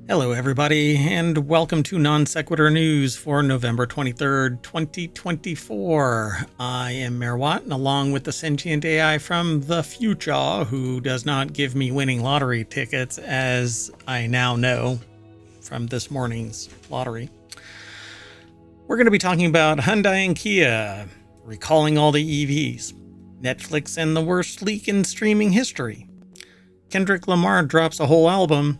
Hello everybody, and welcome to Non Sequitur News for November 23rd, 2024. I am Mayor Watt, and along with the sentient AI from the future, who does not give me winning lottery tickets, as I now know from this morning's lottery, we're going to be talking about Hyundai and Kia, recalling all the EVs, Netflix and the worst leak in streaming history, Kendrick Lamar drops a whole album.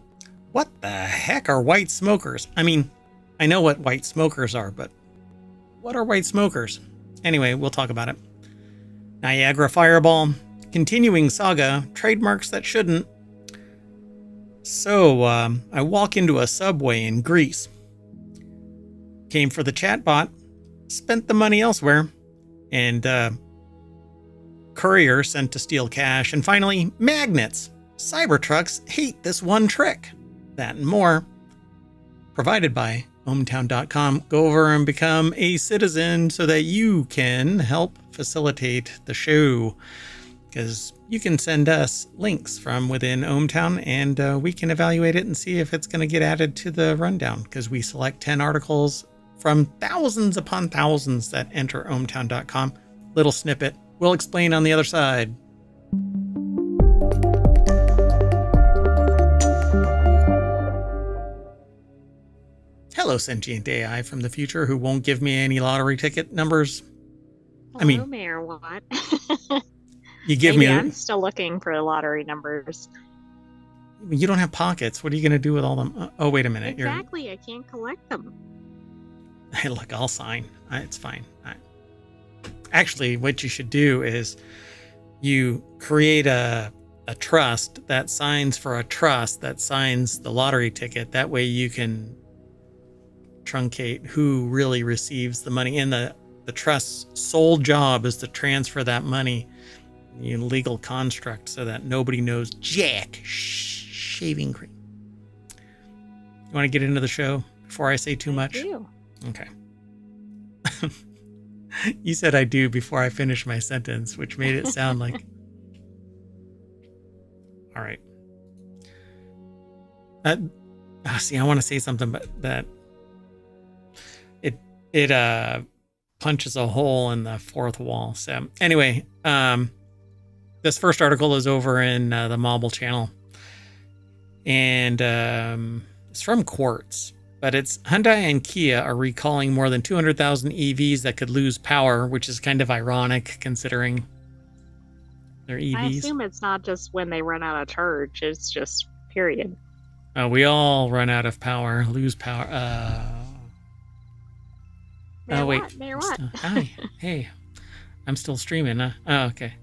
What the heck are white smokers? I mean, I know what white smokers are, but what are white smokers? Anyway, we'll talk about it. Niagara Fireball, continuing saga, trademarks that shouldn't. So, I walk into a Subway in Greece. Came for the chatbot, spent the money elsewhere, and courier sent to steal cash, and finally, magnets. Cybertrucks hate this one trick. That and more, provided by ohmTown.com. Go over and become a citizen so that you can help facilitate the show, because you can send us links from within ohmTown, and we can evaluate it and see if it's going to get added to the rundown, because we select 10 articles from thousands upon thousands that enter ohmTown.com. Little snippet. We'll explain on the other side. Hello, sentient AI from the future who won't give me any lottery ticket numbers. Hello, I mean, Mayor Watt. You give me. I'm still looking for lottery numbers. You don't have pockets. What are you going to do with all them? Oh, wait a minute. Exactly. I can't collect them. Hey, look, I'll sign. It's fine. Actually, what you should do is you create a trust that signs for a trust that signs the lottery ticket. That way you can truncate who really receives the money, and the trust's sole job is to transfer that money in legal construct so that nobody knows jack. Shaving cream. You want to get into the show before I say too much? I do. Okay. You said I do before I finish my sentence, which made it sound like all right. See, I want to say something, but that it punches a hole in the fourth wall. So anyway, this first article is over in the Mobile channel, and it's from Quartz, but it's Hyundai and Kia are recalling more than 200,000 EVs that could lose power, which is kind of ironic considering they're EVs. I assume it's not just when they run out of charge, it's just period. We all run out of power, lose power. Mayor wait. Watt, Mayor Watt. Hi. Hey, I'm still streaming. Oh, okay.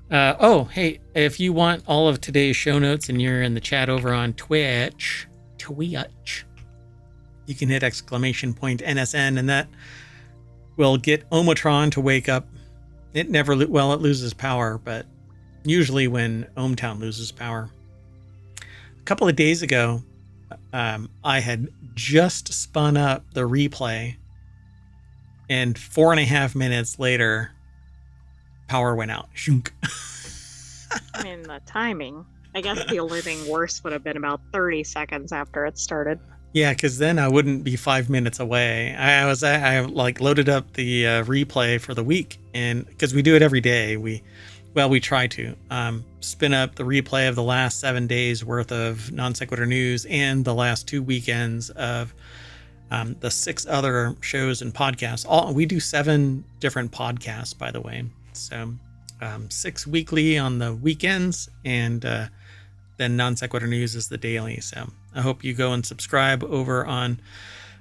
Oh, hey, if you want all of today's show notes and you're in the chat over on Twitch, you can hit !NSN, and that will get ohmTown to wake up. It never, well, it loses power, but usually when ohmTown loses power. A couple of days ago, I had just spun up the replay, and 4.5 minutes later, power went out. Shunk. I mean, the timing. I guess the only thing worse would have been about 30 seconds after it started. Yeah, because then I wouldn't be 5 minutes away. I like loaded up the replay for the week, and because we do it every day, we try to spin up the replay of the last 7 days worth of Non Sequitur News and the last 2 weekends of the 6 other shows and podcasts. We do 7 different podcasts, by the way. So 6 weekly on the weekends, and then Non Sequitur News is the daily. So I hope you go and subscribe over on,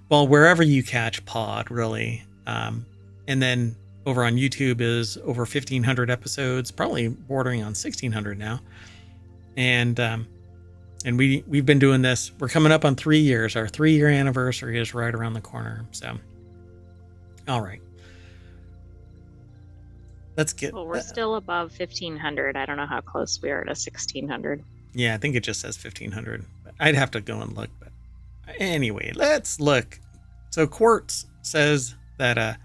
well, wherever you catch pod, really. And then over on YouTube is over 1,500 episodes, probably bordering on 1,600 now. And we've been doing this. We're coming up on 3 years. Our 3-year anniversary is right around the corner. So, all right. Let's get... Well, we're still above 1,500. I don't know how close we are to 1,600. Yeah, I think it just says 1,500. I'd have to go and look. But anyway, let's look. So Quartz says that,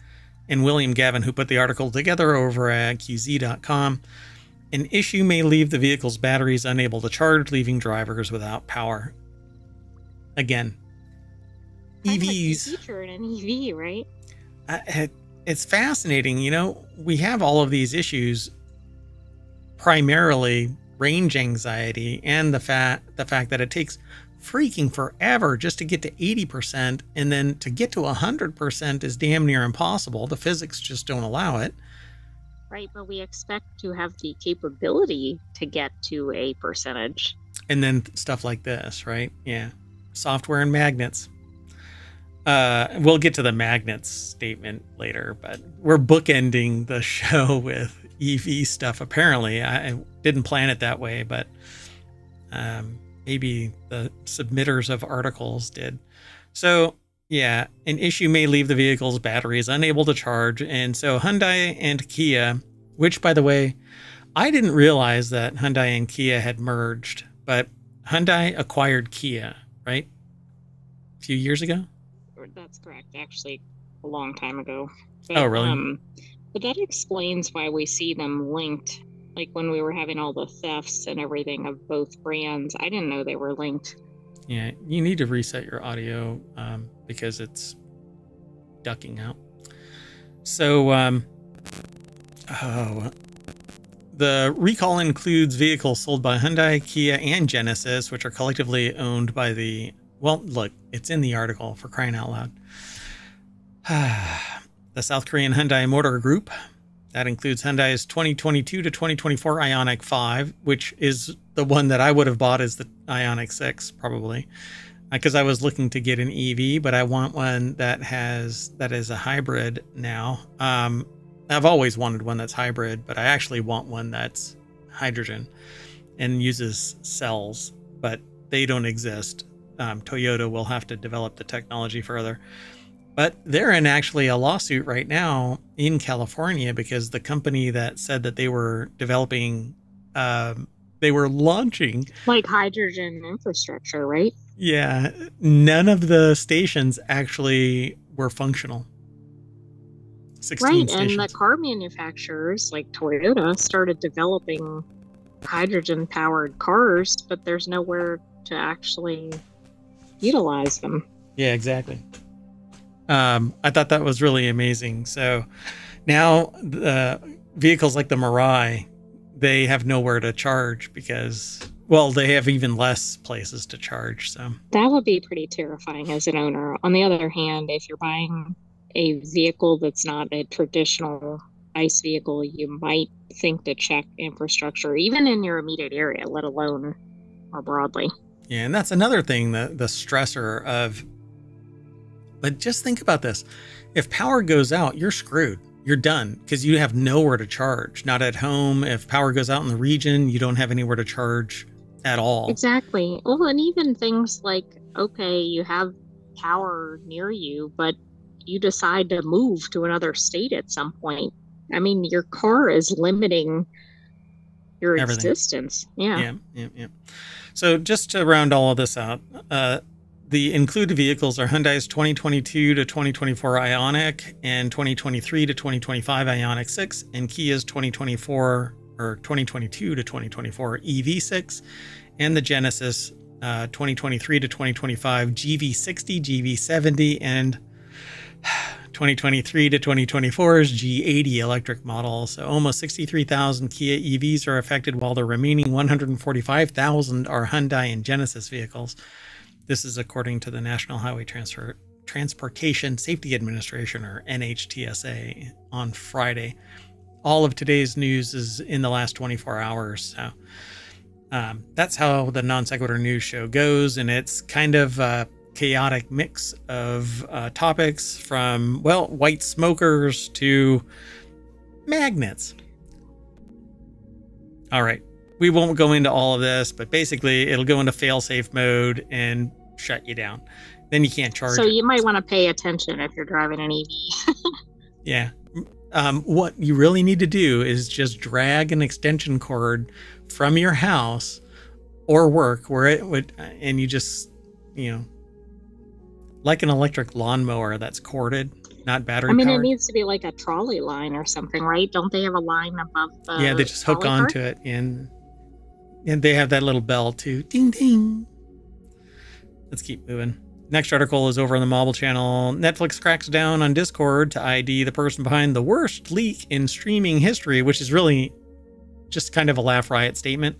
and William Gavin, who put the article together over at QZ.com, an issue may leave the vehicle's batteries unable to charge, leaving drivers without power. again, Kind of a key EVs. feature in an EV, right? It's fascinating. You know, we have all of these issues, primarily range anxiety and the fact that it takes freaking forever just to get to 80%, and then to get to 100% is damn near impossible. The physics just don't allow it. Right, but we expect to have the capability to get to a percentage. And then stuff like this, right? Yeah. Software and magnets. We'll get to the magnets statement later, but we're bookending the show with EV stuff. Apparently, I didn't plan it that way, but maybe the submitters of articles did. So yeah, an issue may leave the vehicle's batteries unable to charge. And so Hyundai and Kia, which, by the way, I didn't realize that Hyundai and Kia had merged, but Hyundai acquired Kia, right? A few years ago? That's correct. Actually, a long time ago. But, oh, really? But that explains why we see them linked. Like when we were having all the thefts and everything of both brands, I didn't know they were linked. Yeah, you need to reset your audio because it's ducking out. So, the recall includes vehicles sold by Hyundai, Kia, and Genesis, which are collectively owned by the... Well, look, it's in the article, for crying out loud. The South Korean Hyundai Motor Group. That includes Hyundai's 2022 to 2024 Ioniq 5, which is the one that I would have bought as the Ioniq 6, probably. Because I was looking to get an EV, but I want one that is a hybrid now. I've always wanted one that's hybrid, but I actually want one that's hydrogen and uses cells, but they don't exist. Toyota will have to develop the technology further. But they're in actually a lawsuit right now in California because the company that said that they were developing, they were launching... Like hydrogen infrastructure, right? Yeah. None of the stations actually were functional. 16 right, stations. And the car manufacturers like Toyota started developing hydrogen-powered cars, but there's nowhere to actually utilize them. Yeah, exactly. I thought that was really amazing. So now vehicles like the Mirai, they have nowhere to charge because, well, they have even less places to charge. So that would be pretty terrifying as an owner. On the other hand, if you're buying a vehicle that's not a traditional ICE vehicle, you might think to check infrastructure, even in your immediate area, let alone more broadly. Yeah, and that's another thing, the stressor of... But just think about this. If power goes out, you're screwed. You're done because you have nowhere to charge. Not at home. If power goes out in the region, you don't have anywhere to charge at all. Exactly. Well, and even things like, okay, you have power near you, but you decide to move to another state at some point. I mean, your car is limiting your Everything. existence. Yeah. So just to round all of this out, the included vehicles are Hyundai's 2022 to 2024 Ioniq and 2023 to 2025 Ioniq 6, and Kia's 2024 or 2022 to 2024 EV6, and the Genesis 2023 to 2025 GV60, GV70, and 2023 to 2024's G80 electric model. So almost 63,000 Kia EVs are affected, while the remaining 145,000 are Hyundai and Genesis vehicles. This is according to the National Highway Transportation Safety Administration, or NHTSA, on Friday. All of today's news is in the last 24 hours. So that's how the Non Sequitur News Show goes, and it's kind of a chaotic mix of topics from, well, white smokers to magnets. All right. We won't go into all of this, but basically it'll go into fail-safe mode and shut you down. Then you can't charge. So you might want to pay attention if you're driving an EV. Yeah. What you really need to do is just drag an extension cord from your house or work where it would, and you just, like an electric lawnmower that's corded, not battery powered. It needs to be like a trolley line or something, right? Don't they have a line above the Yeah, they just hook onto it, and they have that little bell too. Ding, ding. Let's keep moving. Next article is over on the Mobile channel. Netflix cracks down on Discord to ID the person behind the worst leak in streaming history, which is really just kind of a laugh riot statement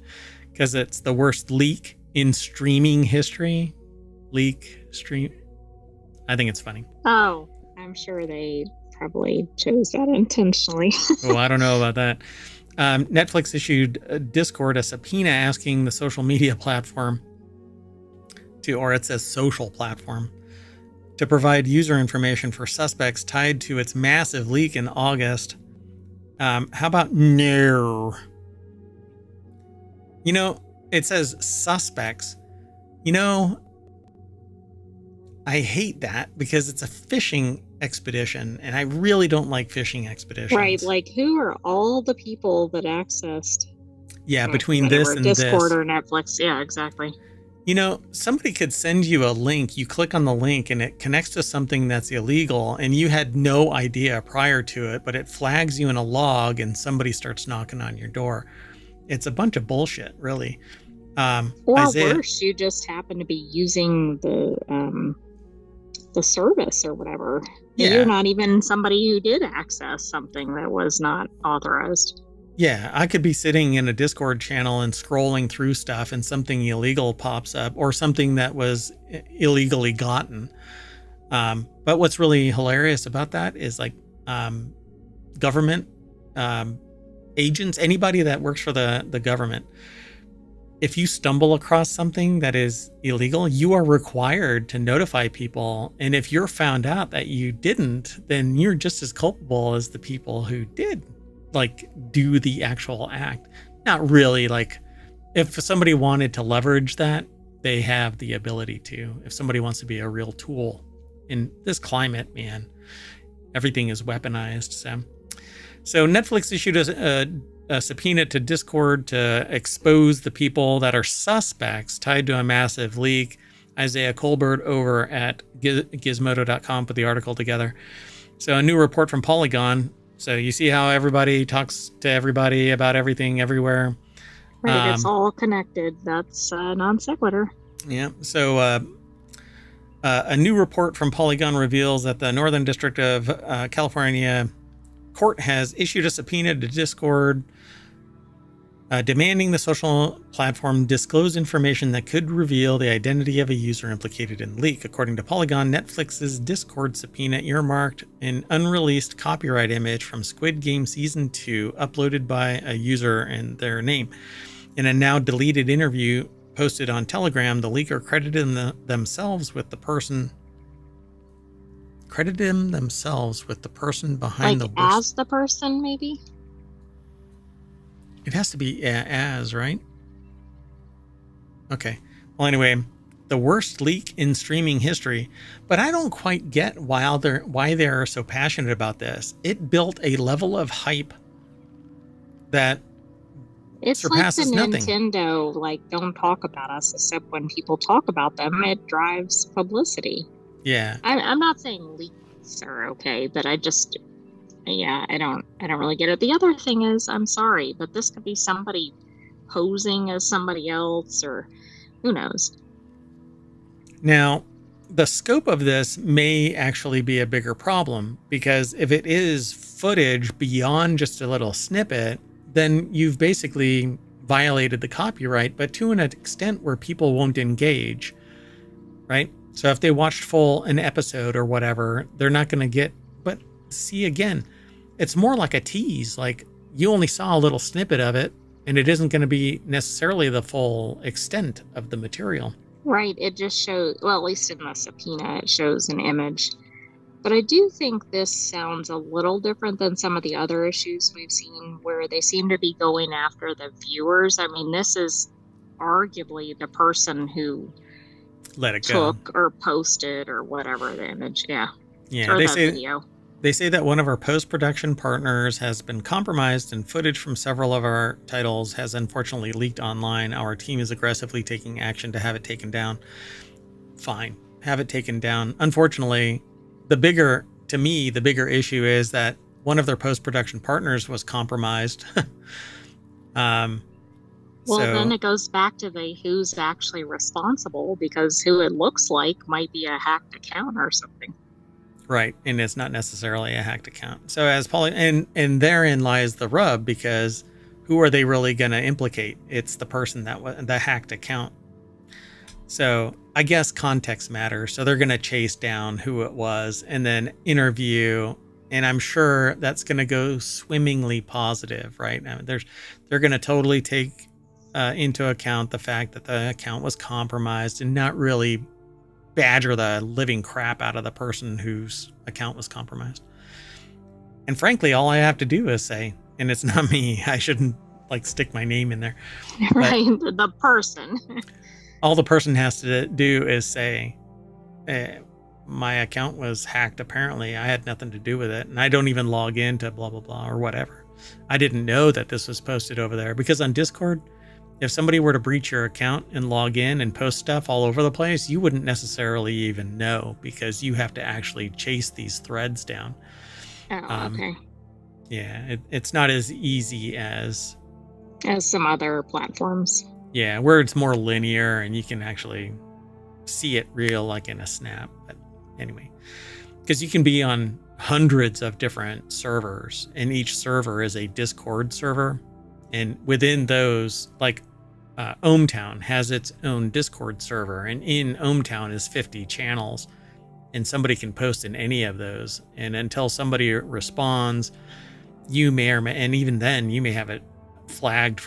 because it's the worst leak in streaming history. Leak, stream. I think it's funny. Oh, I'm sure they probably chose that intentionally. Oh, I don't know about that. Netflix issued Discord a subpoena asking the social media platform or it says social platform, to provide user information for suspects tied to its massive leak in August. How about no? You know, it says suspects. You know, I hate that because it's a fishing expedition, and I really don't like fishing expeditions. Right, like who are all the people that accessed? Yeah, between this and Discord this. or Netflix. Yeah, exactly. You know, somebody could send you a link, you click on the link and it connects to something that's illegal and you had no idea prior to it, but it flags you in a log and somebody starts knocking on your door. It's a bunch of bullshit, really. Or worse, you just happen to be using the service or whatever. Yeah. You're not even somebody who did access something that was not authorized. Yeah, I could be sitting in a Discord channel and scrolling through stuff and something illegal pops up or something that was illegally gotten. But what's really hilarious about that is like government agents, anybody that works for the government, if you stumble across something that is illegal, you are required to notify people. And if you're found out that you didn't, then you're just as culpable as the people who did like do the actual act. Not really. Like if somebody wanted to leverage that, they have the ability to. If somebody wants to be a real tool in this climate, man, everything is weaponized. So Netflix issued a subpoena to Discord to expose the people that are suspects tied to a massive leak. Isaiah Colbert over at Gizmodo.com put the article together. So a new report from Polygon. So you see how everybody talks to everybody about everything everywhere. Right, it's all connected. That's non sequitur. Yeah. So a new report from Polygon reveals that the Northern District of California Court has issued a subpoena to Discord demanding the social platform disclose information that could reveal the identity of a user implicated in the leak. According to Polygon, Netflix's Discord subpoena earmarked an unreleased copyright image from Squid Game Season 2 uploaded by a user and their name. In a now deleted interview posted on Telegram, the leaker credited themselves with the person behind the worst. As the person, maybe? It has to be as, right? Okay. Well, anyway, the worst leak in streaming history. But I don't quite get why they're so passionate about this. It built a level of hype that surpasses like the nothing. Nintendo, like, don't talk about us, except when people talk about them, it drives publicity. Yeah. I'm not saying leaks are okay, but I just... Yeah, I don't really get it. The other thing is, I'm sorry, but this could be somebody posing as somebody else, or who knows. Now, the scope of this may actually be a bigger problem, because if it is footage beyond just a little snippet, then you've basically violated the copyright, but to an extent where people won't engage, right? So if they watched an episode or whatever, they're not going to get... But see, again, it's more like a tease. Like, you only saw a little snippet of it, and it isn't going to be necessarily the full extent of the material. Right. It just shows, well, at least in the subpoena, it shows an image. But I do think this sounds a little different than some of the other issues we've seen where they seem to be going after the viewers. I mean, this is arguably the person who let it go, took or posted or whatever the image. Yeah. Yeah. They say that one of our post-production partners has been compromised and footage from several of our titles has unfortunately leaked online. Our team is aggressively taking action to have it taken down. Fine. Have it taken down. Unfortunately, the bigger issue is that one of their post-production partners was compromised. Well, then So, it goes back to the who's actually responsible, because who it looks like might be a hacked account or something. right, and it's not necessarily a hacked account. So as Polly, and therein lies the rub, because who are they really going to implicate? It's the person that was the hacked account. So I guess context matters. So they're going to chase down who it was and then interview. And I'm sure that's going to go swimmingly positive, right? Now, they're going to totally take into account the fact that the account was compromised and not really badger the living crap out of the person whose account was compromised. And frankly, all I have to do is say, and it's not me, I shouldn't like stick my name in there. Right, the person. All the person has to do is say, my account was hacked. Apparently, I had nothing to do with it. And I don't even log into blah, blah, blah, or whatever. I didn't know that this was posted over there, because on Discord, if somebody were to breach your account and log in and post stuff all over the place, you wouldn't necessarily even know, because you have to actually chase these threads down. Oh, okay. Yeah, it's not as easy as some other platforms. Yeah, where it's more linear and you can actually see it real, like in a snap. But anyway, because you can be on hundreds of different servers, and each server is a Discord server. And within those, like ohmTown has its own Discord server, and in ohmTown is 50 channels, and somebody can post in any of those. And until somebody responds, you may or may, and even then you may have it flagged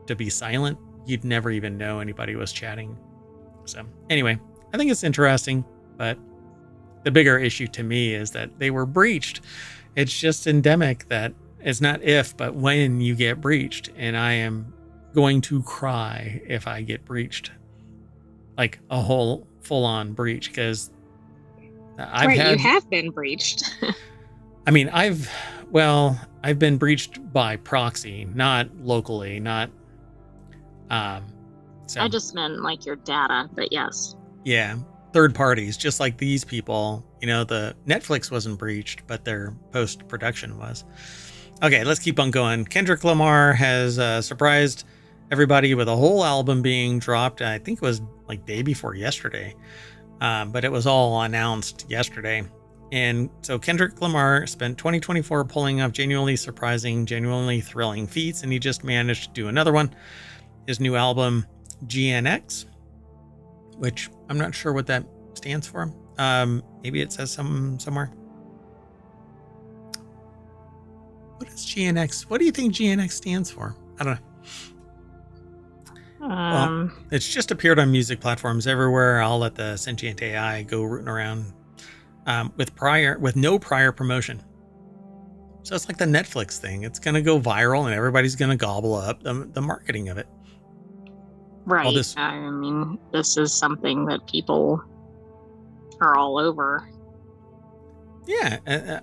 to be silent. You'd never even know anybody was chatting. So anyway, I think it's interesting, but the bigger issue to me is that they were breached. It's just endemic that it's not if, but when you get breached, and I am going to cry if I get breached, like a whole full-on breach, because you have been breached. I mean, I've been breached by proxy, not locally, not so I just meant like your data, but yes. Yeah, third parties, just like these people. You know, the Netflix wasn't breached, but their post-production was. Okay, let's keep on going. Kendrick Lamar has surprised everybody with a whole album being dropped. I think it was like day before yesterday, but it was all announced yesterday. And so Kendrick Lamar spent 2024 pulling off genuinely surprising, genuinely thrilling feats, and he just managed to do another one. His new album, GNX, which I'm not sure what that stands for. Maybe it says somewhere. What is GNX? What do you think GNX stands for? I don't know. Well, it's just appeared on music platforms everywhere. I'll let the sentient AI go rooting around with no prior promotion. So it's like the Netflix thing. It's going to go viral and everybody's going to gobble up the marketing of it. Right. I mean, this is something that people are all over. Yeah.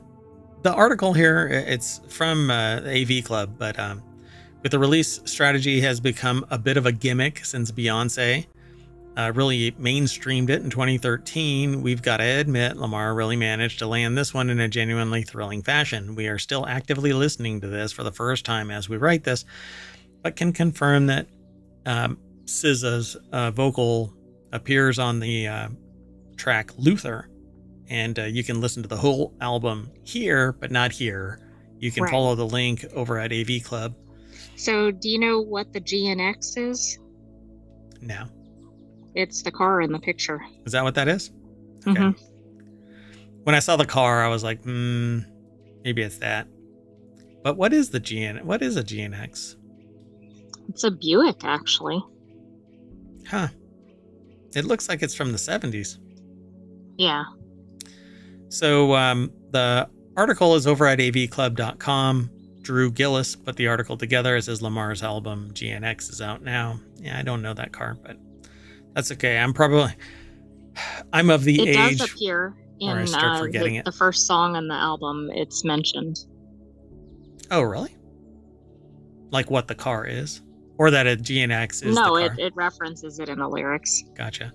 The article here, it's from the AV Club, but with the release strategy has become a bit of a gimmick since Beyonce really mainstreamed it in 2013. We've got to admit, Lamar really managed to land this one in a genuinely thrilling fashion. We are still actively listening to this for the first time as we write this, but can confirm that SZA's vocal appears on the track Luther, and you can listen to the whole album here, but not here. You can follow the link over at AV Club. So do you know what the GNX is? No. It's the car in the picture. Is that what that is? Okay. Mm-hmm. When I saw the car, I was like, maybe it's that. But what is a GNX? It's a Buick, actually. Huh. It looks like it's from the 70s. Yeah. So the article is over at avclub.com. Drew Gillis put the article together. It says Lamar's album GNX is out now. Yeah, I don't know that car, but that's okay. I'm of the age. It does appear in the first song on the album. It's mentioned. Oh, really? Like what the car is? Or that a GNX is no, the car? it references it in the lyrics. Gotcha.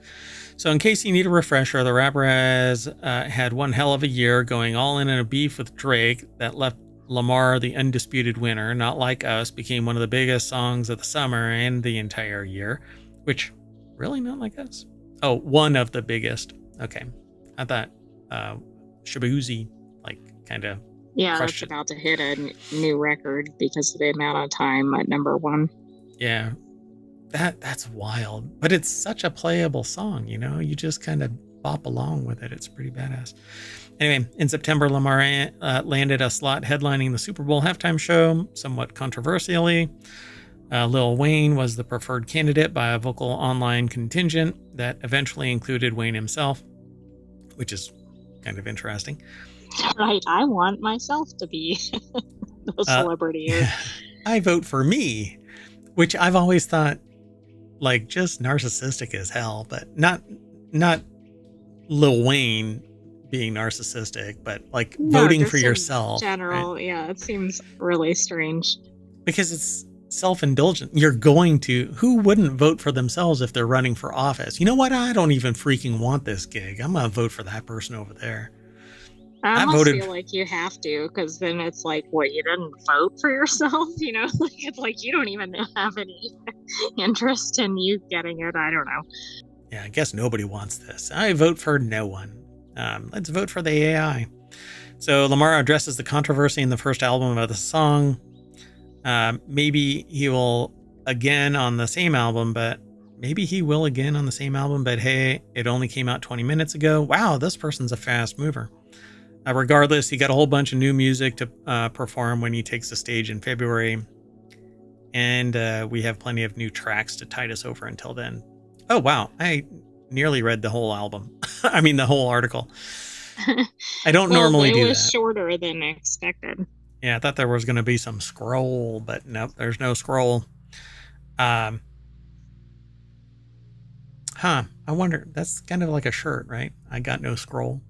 So in case you need a refresher, the rapper has had one hell of a year, going all in a beef with Drake that left Lamar, the undisputed winner, Not Like Us, became one of the biggest songs of the summer and the entire year, which, really, Not Like Us? Oh, one of the biggest. Okay. I thought Shabuzi, like, kind of that's about to hit a new record because of the amount of time at #1. Yeah. That's wild. But it's such a playable song, you know? You just kind of bop along with it. It's pretty badass. Anyway, in September, Lamar landed a slot headlining the Super Bowl halftime show, somewhat controversially. Lil Wayne was the preferred candidate by a vocal online contingent that eventually included Wayne himself, which is kind of interesting. Right, I want myself to be the celebrity. I vote for me, which I've always thought, like, just narcissistic as hell, but not Lil Wayne being narcissistic, but like voting for yourself. General, right? Yeah, it seems really strange. Because it's self-indulgent. Who wouldn't vote for themselves if they're running for office? You know what? I don't even freaking want this gig. I'm going to vote for that person over there. I almost feel like you have to, because then it's like, what, you didn't vote for yourself? You know, like, it's like you don't even have any interest in you getting it. I don't know. Yeah, I guess nobody wants this. I vote for no one. Let's vote for the AI. So Lamar addresses the controversy in the first album of the song. Maybe he will again on the same album, but hey, it only came out 20 minutes ago. Wow, this person's a fast mover. Regardless, he got a whole bunch of new music to perform when he takes the stage in February. And we have plenty of new tracks to tide us over until then. Oh, wow. I nearly read the whole album. I mean, the whole article. I don't normally do that. It was shorter than expected. Yeah, I thought there was going to be some scroll, but nope, there's no scroll. I wonder, that's kind of like a shirt, right? I got no scroll.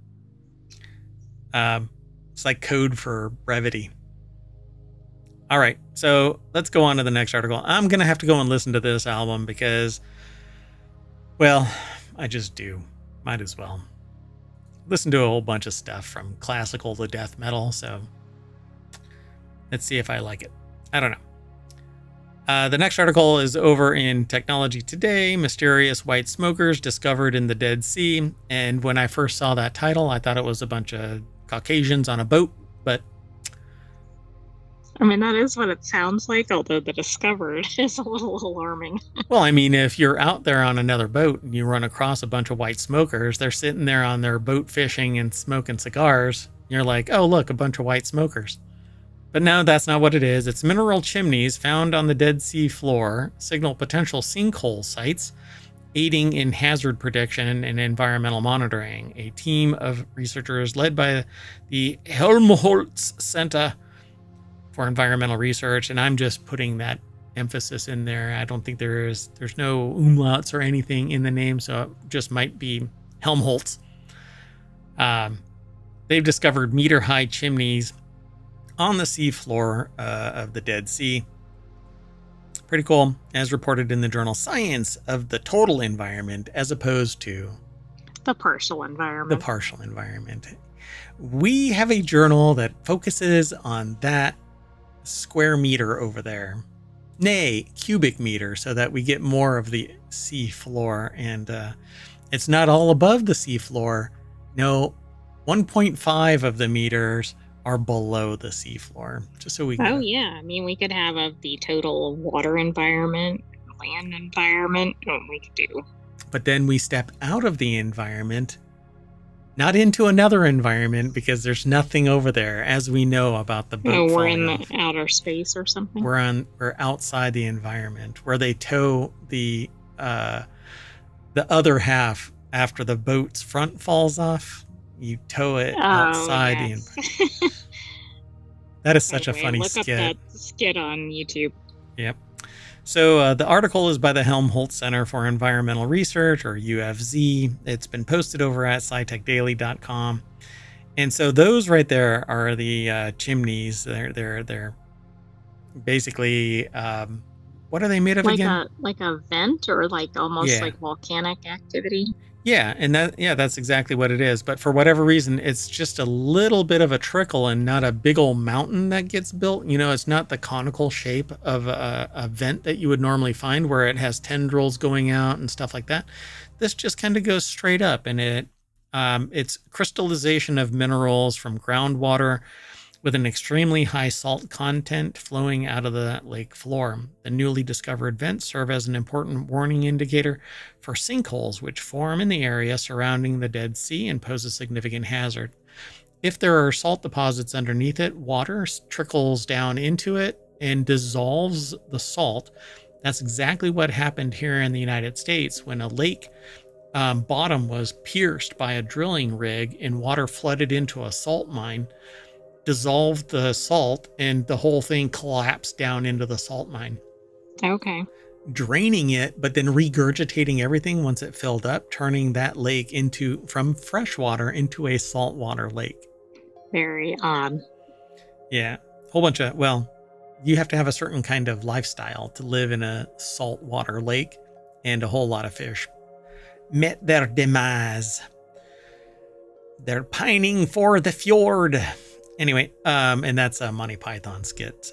It's like code for brevity. All right, so let's go on to the next article. I'm going to have to go and listen to this album because, well, I just do. Might as well. Listen to a whole bunch of stuff from classical to death metal, so let's see if I like it. I don't know. The next article is over in Technology Today. Mysterious white smokers discovered in the Dead Sea. And when I first saw that title, I thought it was a bunch of Caucasians on a boat, but I mean, that is what it sounds like, although the discovered is a little alarming. Well, I mean, if you're out there on another boat and you run across a bunch of white smokers, they're sitting there on their boat fishing and smoking cigars. You're like, oh, look, a bunch of white smokers. But no, that's not what it is. It's mineral chimneys found on the Dead Sea floor signal potential sinkhole sites, aiding in hazard prediction and environmental monitoring. A team of researchers led by the Helmholtz Center for Environmental Research, and I'm just putting that emphasis in there. I don't think there's no umlauts or anything in the name, so it just might be Helmholtz. They've discovered meter-high chimneys on the seafloor of the Dead Sea. Pretty cool, as reported in the journal Science, of the total environment as opposed to the partial environment. The partial environment. We have a journal that focuses on that square meter over there, nay, cubic meter, so that we get more of the sea floor. And it's not all above the sea floor. No, 1.5 of the meters are below the sea floor, just so we can. Oh yeah, I mean, we could have the total water environment, land environment, what we could do. But then we step out of the environment, not into another environment, because there's nothing over there, as we know about the boat. Oh, we're in the outer space or something. We're outside the environment, where they tow the other half after the boat's front falls off. You tow it outside the environment. That is such a funny skit. Look up that skit on YouTube. Yep. So the article is by the Helmholtz Center for Environmental Research, or UFZ. It's been posted over at scitechdaily.com. And so those right there are the chimneys. They're basically, what are they made of again? Like a vent, or like almost like volcanic activity? Yeah, and that's exactly what it is. But for whatever reason, it's just a little bit of a trickle and not a big old mountain that gets built. You know, it's not the conical shape of a vent that you would normally find where it has tendrils going out and stuff like that. This just kind of goes straight up, and it's crystallization of minerals from groundwater with an extremely high salt content flowing out of the lake floor. The newly discovered vents serve as an important warning indicator for sinkholes, which form in the area surrounding the Dead Sea and pose a significant hazard. If there are salt deposits underneath it, water trickles down into it and dissolves the salt. That's exactly what happened here in the United States when a lake bottom was pierced by a drilling rig and water flooded into a salt mine, dissolved the salt, and the whole thing collapsed down into the salt mine. Okay. Draining it, but then regurgitating everything once it filled up, turning that lake from freshwater into a saltwater lake. Very odd. Yeah. Whole bunch of, well, you have to have a certain kind of lifestyle to live in a saltwater lake, and a whole lot of fish met their demise. They're pining for the fjord. Anyway, and that's a Monty Python skit.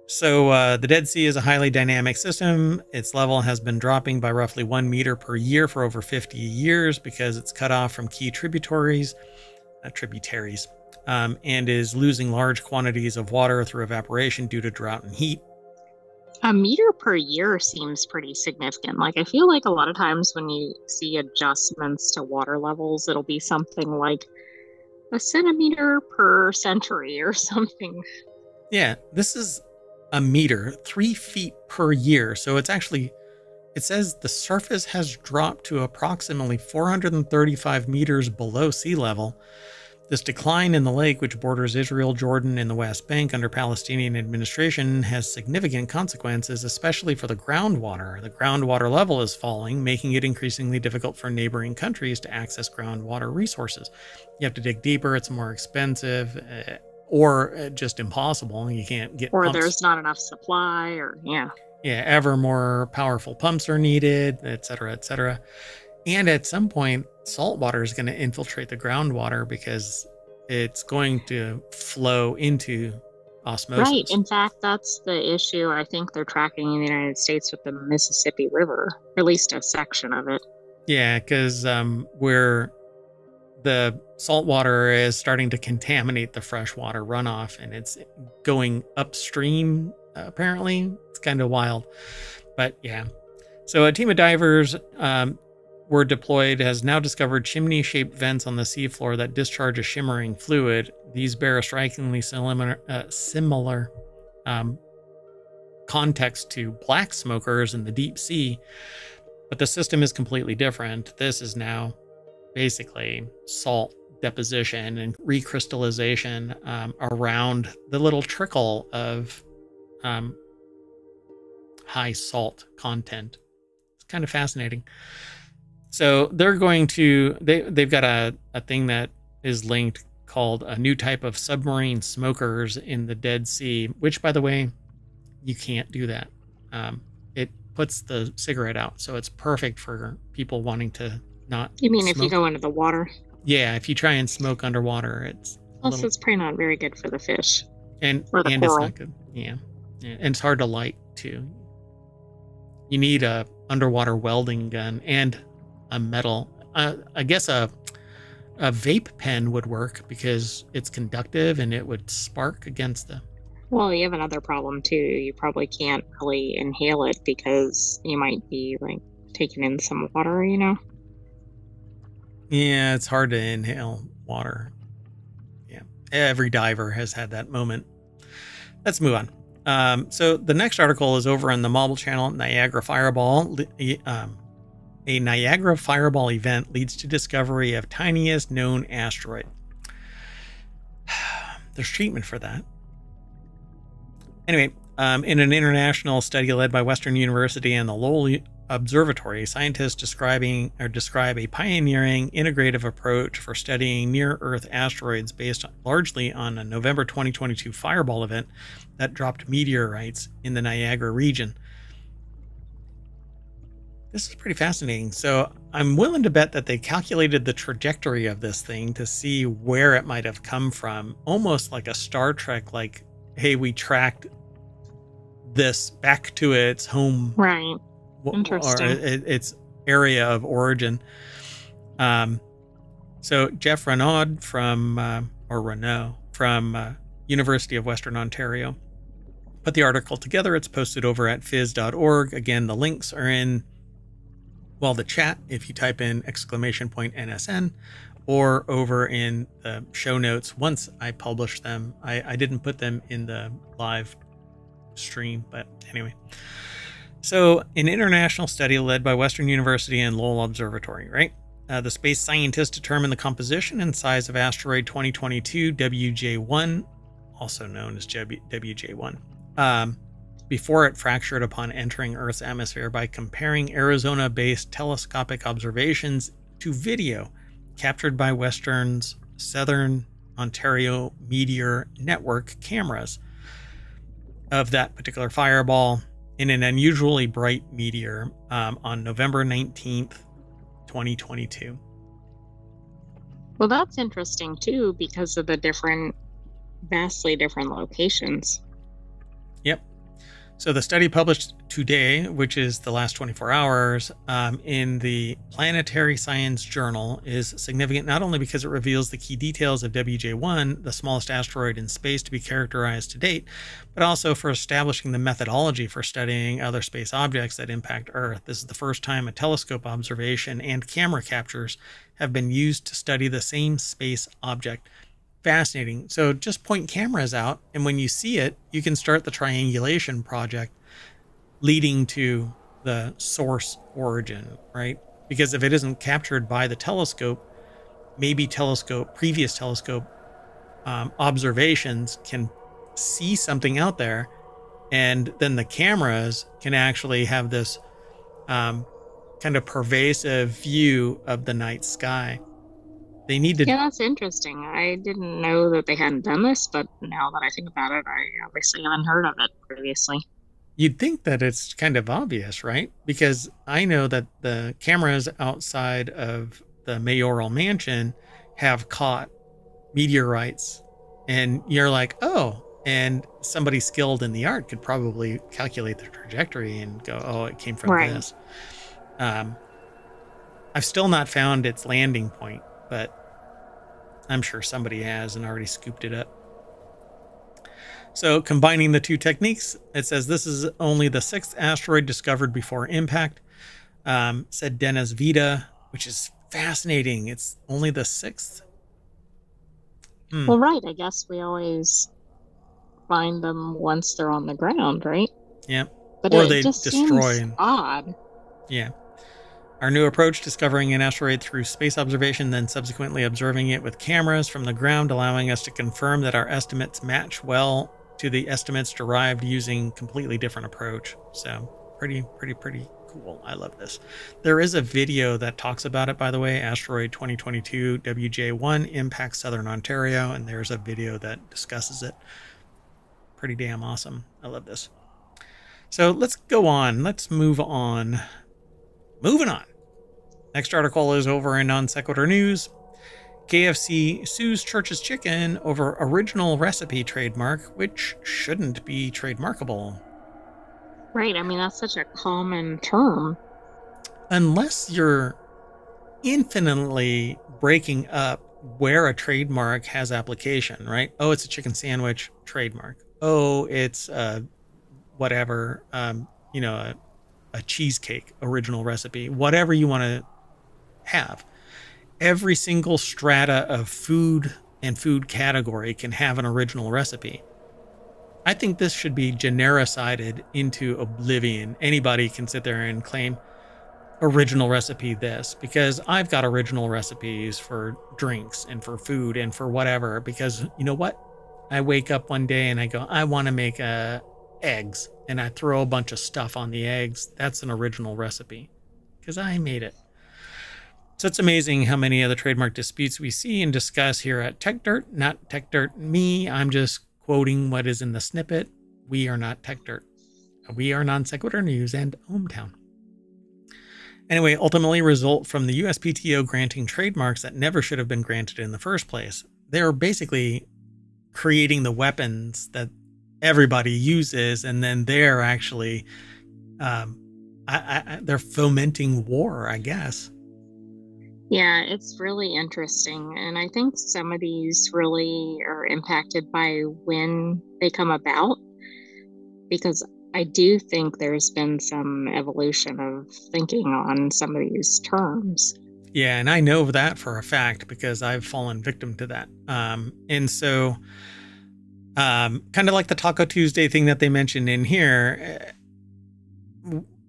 So the Dead Sea is a highly dynamic system. Its level has been dropping by roughly 1 meter per year for over 50 years because it's cut off from key tributaries, and is losing large quantities of water through evaporation due to drought and heat. A meter per year seems pretty significant. Like, I feel like a lot of times when you see adjustments to water levels, it'll be something like a centimeter per century or something. Yeah, this is a meter, 3 feet per year. So it's actually, it says the surface has dropped to approximately 435 meters below sea level. This decline in the lake, which borders Israel, Jordan, and the West Bank under Palestinian administration, has significant consequences, especially for the groundwater. The groundwater level is falling, making it increasingly difficult for neighboring countries to access groundwater resources. You have to dig deeper, it's more expensive, or just impossible. You can't get Or pumps. there's not enough supply, or yeah, ever more powerful pumps are needed, etc., etc. And at some point, salt water is going to infiltrate the groundwater because it's going to flow into osmosis. Right. In fact, that's the issue I think they're tracking in the United States with the Mississippi River, or at least a section of it. Yeah, because where the salt water is starting to contaminate the freshwater runoff, and it's going upstream, apparently. It's kind of wild. But yeah. So a team of divers were deployed, has now discovered chimney-shaped vents on the seafloor that discharge a shimmering fluid. These bear a strikingly similar context to black smokers in the deep sea, but the system is completely different. This is now basically salt deposition and recrystallization around the little trickle of high salt content. It's kind of fascinating. So they're going to, they've got a thing that is linked called a new type of submarine smokers in the Dead Sea, which, by the way, you can't do that. It puts the cigarette out, so it's perfect for people wanting to not You mean smoke. if you go into the water? Yeah, if you try and smoke underwater, it's Also, it's probably not very good for the fish. and or the it's coral. not good. Yeah, and it's hard to light too. You need a underwater welding gun and a metal. I guess a vape pen would work because it's conductive and it would spark against the. Well, you have another problem too. You probably can't really inhale it because you might be like taking in some water, you know? Yeah, it's hard to inhale water. Yeah, every diver has had that moment. Let's move on. So the next article is over on the Mobile Channel. Niagara Fireball. A Niagara Fireball event leads to discovery of tiniest known asteroid. There's treatment for that. Anyway, in an international study led by Western University and the Lowell Observatory, scientists describe a pioneering integrative approach for studying near-Earth asteroids based largely on a November 2022 Fireball event that dropped meteorites in the Niagara region. This is pretty fascinating. So I'm willing to bet that they calculated the trajectory of this thing to see where it might have come from, almost like a Star Trek, like, hey, we tracked this back to its home, Right. or Interesting. its area of origin. So Jeff Renaud from University of Western Ontario put the article together. It's posted over at phys.org. Again, the links are in, well, the chat if you type in !NSN, or over in the show notes once I publish them. I didn't put them in the live stream, but anyway. So an international study led by Western University and Lowell Observatory, right? The space scientists determined the composition and size of asteroid 2022 WJ1, also known as WJ1, before it fractured upon entering Earth's atmosphere by comparing Arizona-based telescopic observations to video captured by Western's Southern Ontario Meteor Network cameras of that particular fireball in an unusually bright meteor on November 19th, 2022. Well, that's interesting too because of the vastly different locations. Yep. So the study published today, which is the last 24 hours, in the Planetary Science Journal, is significant not only because it reveals the key details of WJ1, the smallest asteroid in space to be characterized to date, but also for establishing the methodology for studying other space objects that impact Earth. This is the first time a telescope observation and camera captures have been used to study the same space object. Fascinating. So just point cameras out, and when you see it, you can start the triangulation project leading to the source origin, right? Because if it isn't captured by the telescope, maybe previous telescope observations can see something out there, and then the cameras can actually have this kind of pervasive view of the night sky. They need to. Yeah, that's interesting. I didn't know that they hadn't done this, but now that I think about it, I obviously haven't heard of it previously. You'd think that it's kind of obvious, right? Because I know that the cameras outside of the mayoral mansion have caught meteorites, and you're like, oh, and somebody skilled in the art could probably calculate the trajectory and go, oh, it came from this. I've still not found its landing point, but I'm sure somebody has and already scooped it up. So combining the two techniques, it says this is only the 6th asteroid discovered before impact, said Dennis Vida, which is fascinating. It's only the 6th. Well, right. I guess we always find them once they're on the ground, right? Yeah. But or it they just destroy. Seems odd. Yeah. Our new approach, discovering an asteroid through space observation, then subsequently observing it with cameras from the ground, allowing us to confirm that our estimates match well to the estimates derived using completely different approach. So pretty cool. I love this. There is a video that talks about it, by the way, asteroid 2022 WJ1 impacts Southern Ontario, and there's a video that discusses it. Pretty damn awesome. I love this. So let's go on. Let's move on. Moving on. Next article is over in Non Sequitur News. KFC sues Church's Chicken over original recipe trademark, which shouldn't be trademarkable. Right. I mean, that's such a common term. Unless you're infinitely breaking up where a trademark has application, right? Oh, it's a chicken sandwich, trademark. Oh, it's whatever, a cheesecake, original recipe, whatever you want to have. Every single strata of food and food category can have an original recipe. I think this should be genericided into oblivion. Anybody can sit there and claim original recipe this, because I've got original recipes for drinks and for food and for whatever, because you know what? I wake up one day and I go, I want to make eggs, and I throw a bunch of stuff on the eggs. That's an original recipe because I made it. So it's amazing how many of the trademark disputes we see and discuss here at Tech Dirt. Not Tech Dirt me. I'm just quoting what is in the snippet. We are not Tech Dirt. We are Non Sequitur News and ohmTown. Anyway, ultimately result from the USPTO granting trademarks that never should have been granted in the first place. They're basically creating the weapons that everybody uses, and then they're actually they're fomenting war, I guess. Yeah, it's really interesting. And I think some of these really are impacted by when they come about, because I do think there's been some evolution of thinking on some of these terms. Yeah, and I know that for a fact because I've fallen victim to that. And so, kind of like the Taco Tuesday thing that they mentioned in here,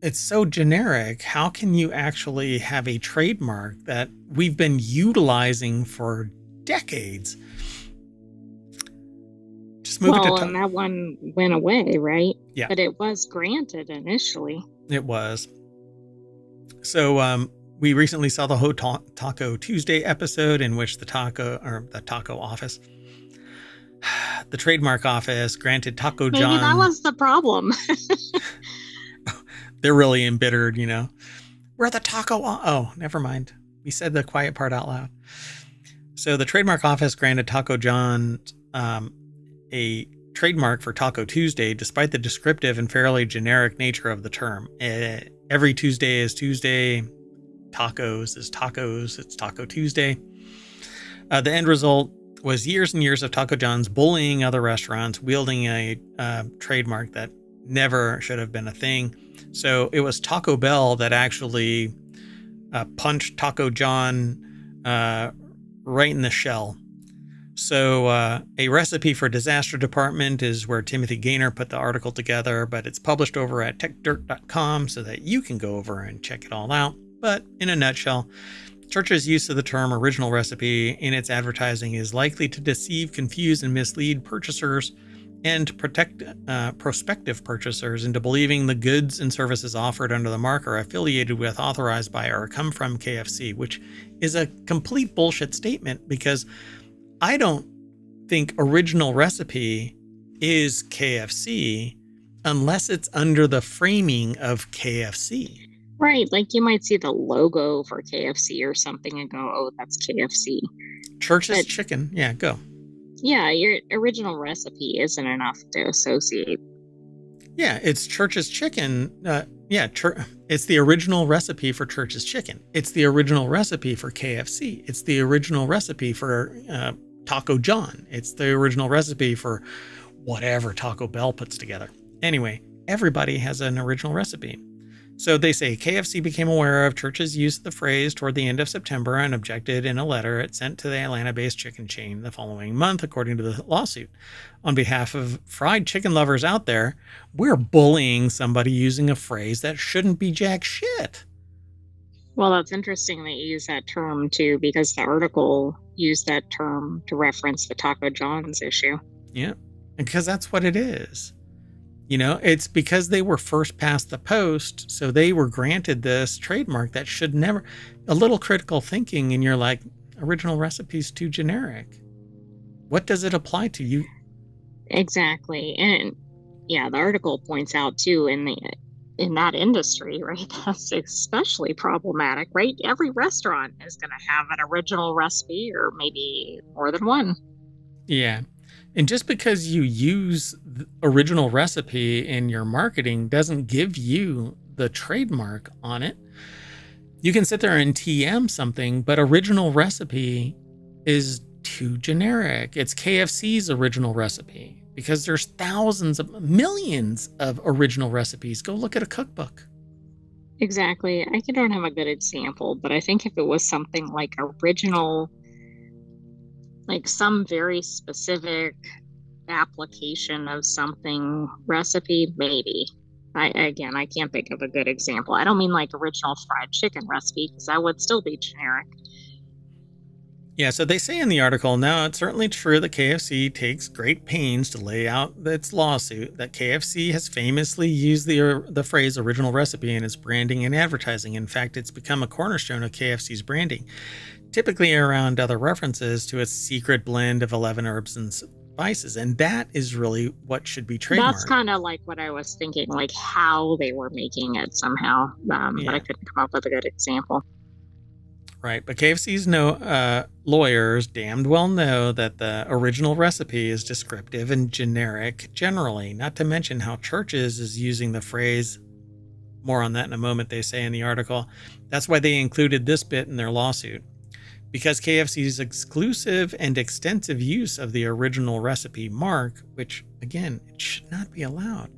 it's so generic. How can you actually have a trademark that we've been utilizing for decades? Just move it to and that one went away, right? Yeah. But it was granted initially. It was. So we recently saw the whole Taco Tuesday episode in which the taco office, the trademark office, granted Taco John. Maybe that was the problem. They're really embittered, you know. We're the taco. Oh, never mind. We said the quiet part out loud. So the trademark office granted Taco John a trademark for Taco Tuesday, despite the descriptive and fairly generic nature of the term. Every Tuesday is Tuesday. Tacos is tacos. It's Taco Tuesday. The end result was years and years of Taco John's bullying other restaurants, wielding a trademark that never should have been a thing. So it was Taco Bell that actually punched Taco John right in the shell. So a recipe for disaster department is where Timothy Gaynor put the article together, but it's published over at techdirt.com so that you can go over and check it all out. But in a nutshell, Church's use of the term original recipe in its advertising is likely to deceive, confuse, and mislead purchasers and prospective purchasers into believing the goods and services offered under the mark are affiliated with, authorized by, or come from KFC, which is a complete bullshit statement because I don't think original recipe is KFC unless it's under the framing of KFC. Right, like you might see the logo for KFC or something and go, oh, that's KFC. Church's Chicken. Yeah, go. Yeah, your original recipe isn't enough to associate. Yeah, it's Church's Chicken. It's the original recipe for Church's Chicken. It's the original recipe for KFC. It's the original recipe for Taco John. It's the original recipe for whatever Taco Bell puts together. Anyway, everybody has an original recipe. So they say KFC became aware of Church's use of the phrase toward the end of September and objected in a letter it sent to the Atlanta-based chicken chain the following month, according to the lawsuit. On behalf of fried chicken lovers out there, we're bullying somebody using a phrase that shouldn't be jack shit. Well, that's interesting that you use that term too, because the article used that term to reference the Taco John's issue. Yeah, because that's what it is. You know, it's because they were first past the post, so they were granted this trademark that should never. A little critical thinking, and you're like, original recipe's too generic. What does it apply to you? Exactly, and yeah, the article points out too in that industry, right? That's especially problematic, right? Every restaurant is going to have an original recipe, or maybe more than one. Yeah. And just because you use the original recipe in your marketing doesn't give you the trademark on it. You can sit there and TM something, but original recipe is too generic. It's KFC's original recipe because there's millions of original recipes. Go look at a cookbook. Exactly. I don't have a good example, but I think if it was something like original, like some very specific application of something recipe, maybe. I can't think of a good example. I don't mean like original fried chicken recipe, because that would still be generic. Yeah, so they say in the article, now it's certainly true that KFC takes great pains to lay out its lawsuit, that KFC has famously used the phrase original recipe in its branding and advertising. In fact, it's become a cornerstone of KFC's branding, typically around other references to its secret blend of 11 herbs and spices. And that is really what should be That's trademarked. kind of like what I was thinking, like how they were making it somehow. But I couldn't come up with a good example. Right, but KFC's lawyers damned well know that the original recipe is descriptive and generic generally, not to mention how Churches is using the phrase, more on that in a moment, they say in the article. That's why they included this bit in their lawsuit. Because KFC's exclusive and extensive use of the original recipe mark, which, again, it should not be allowed,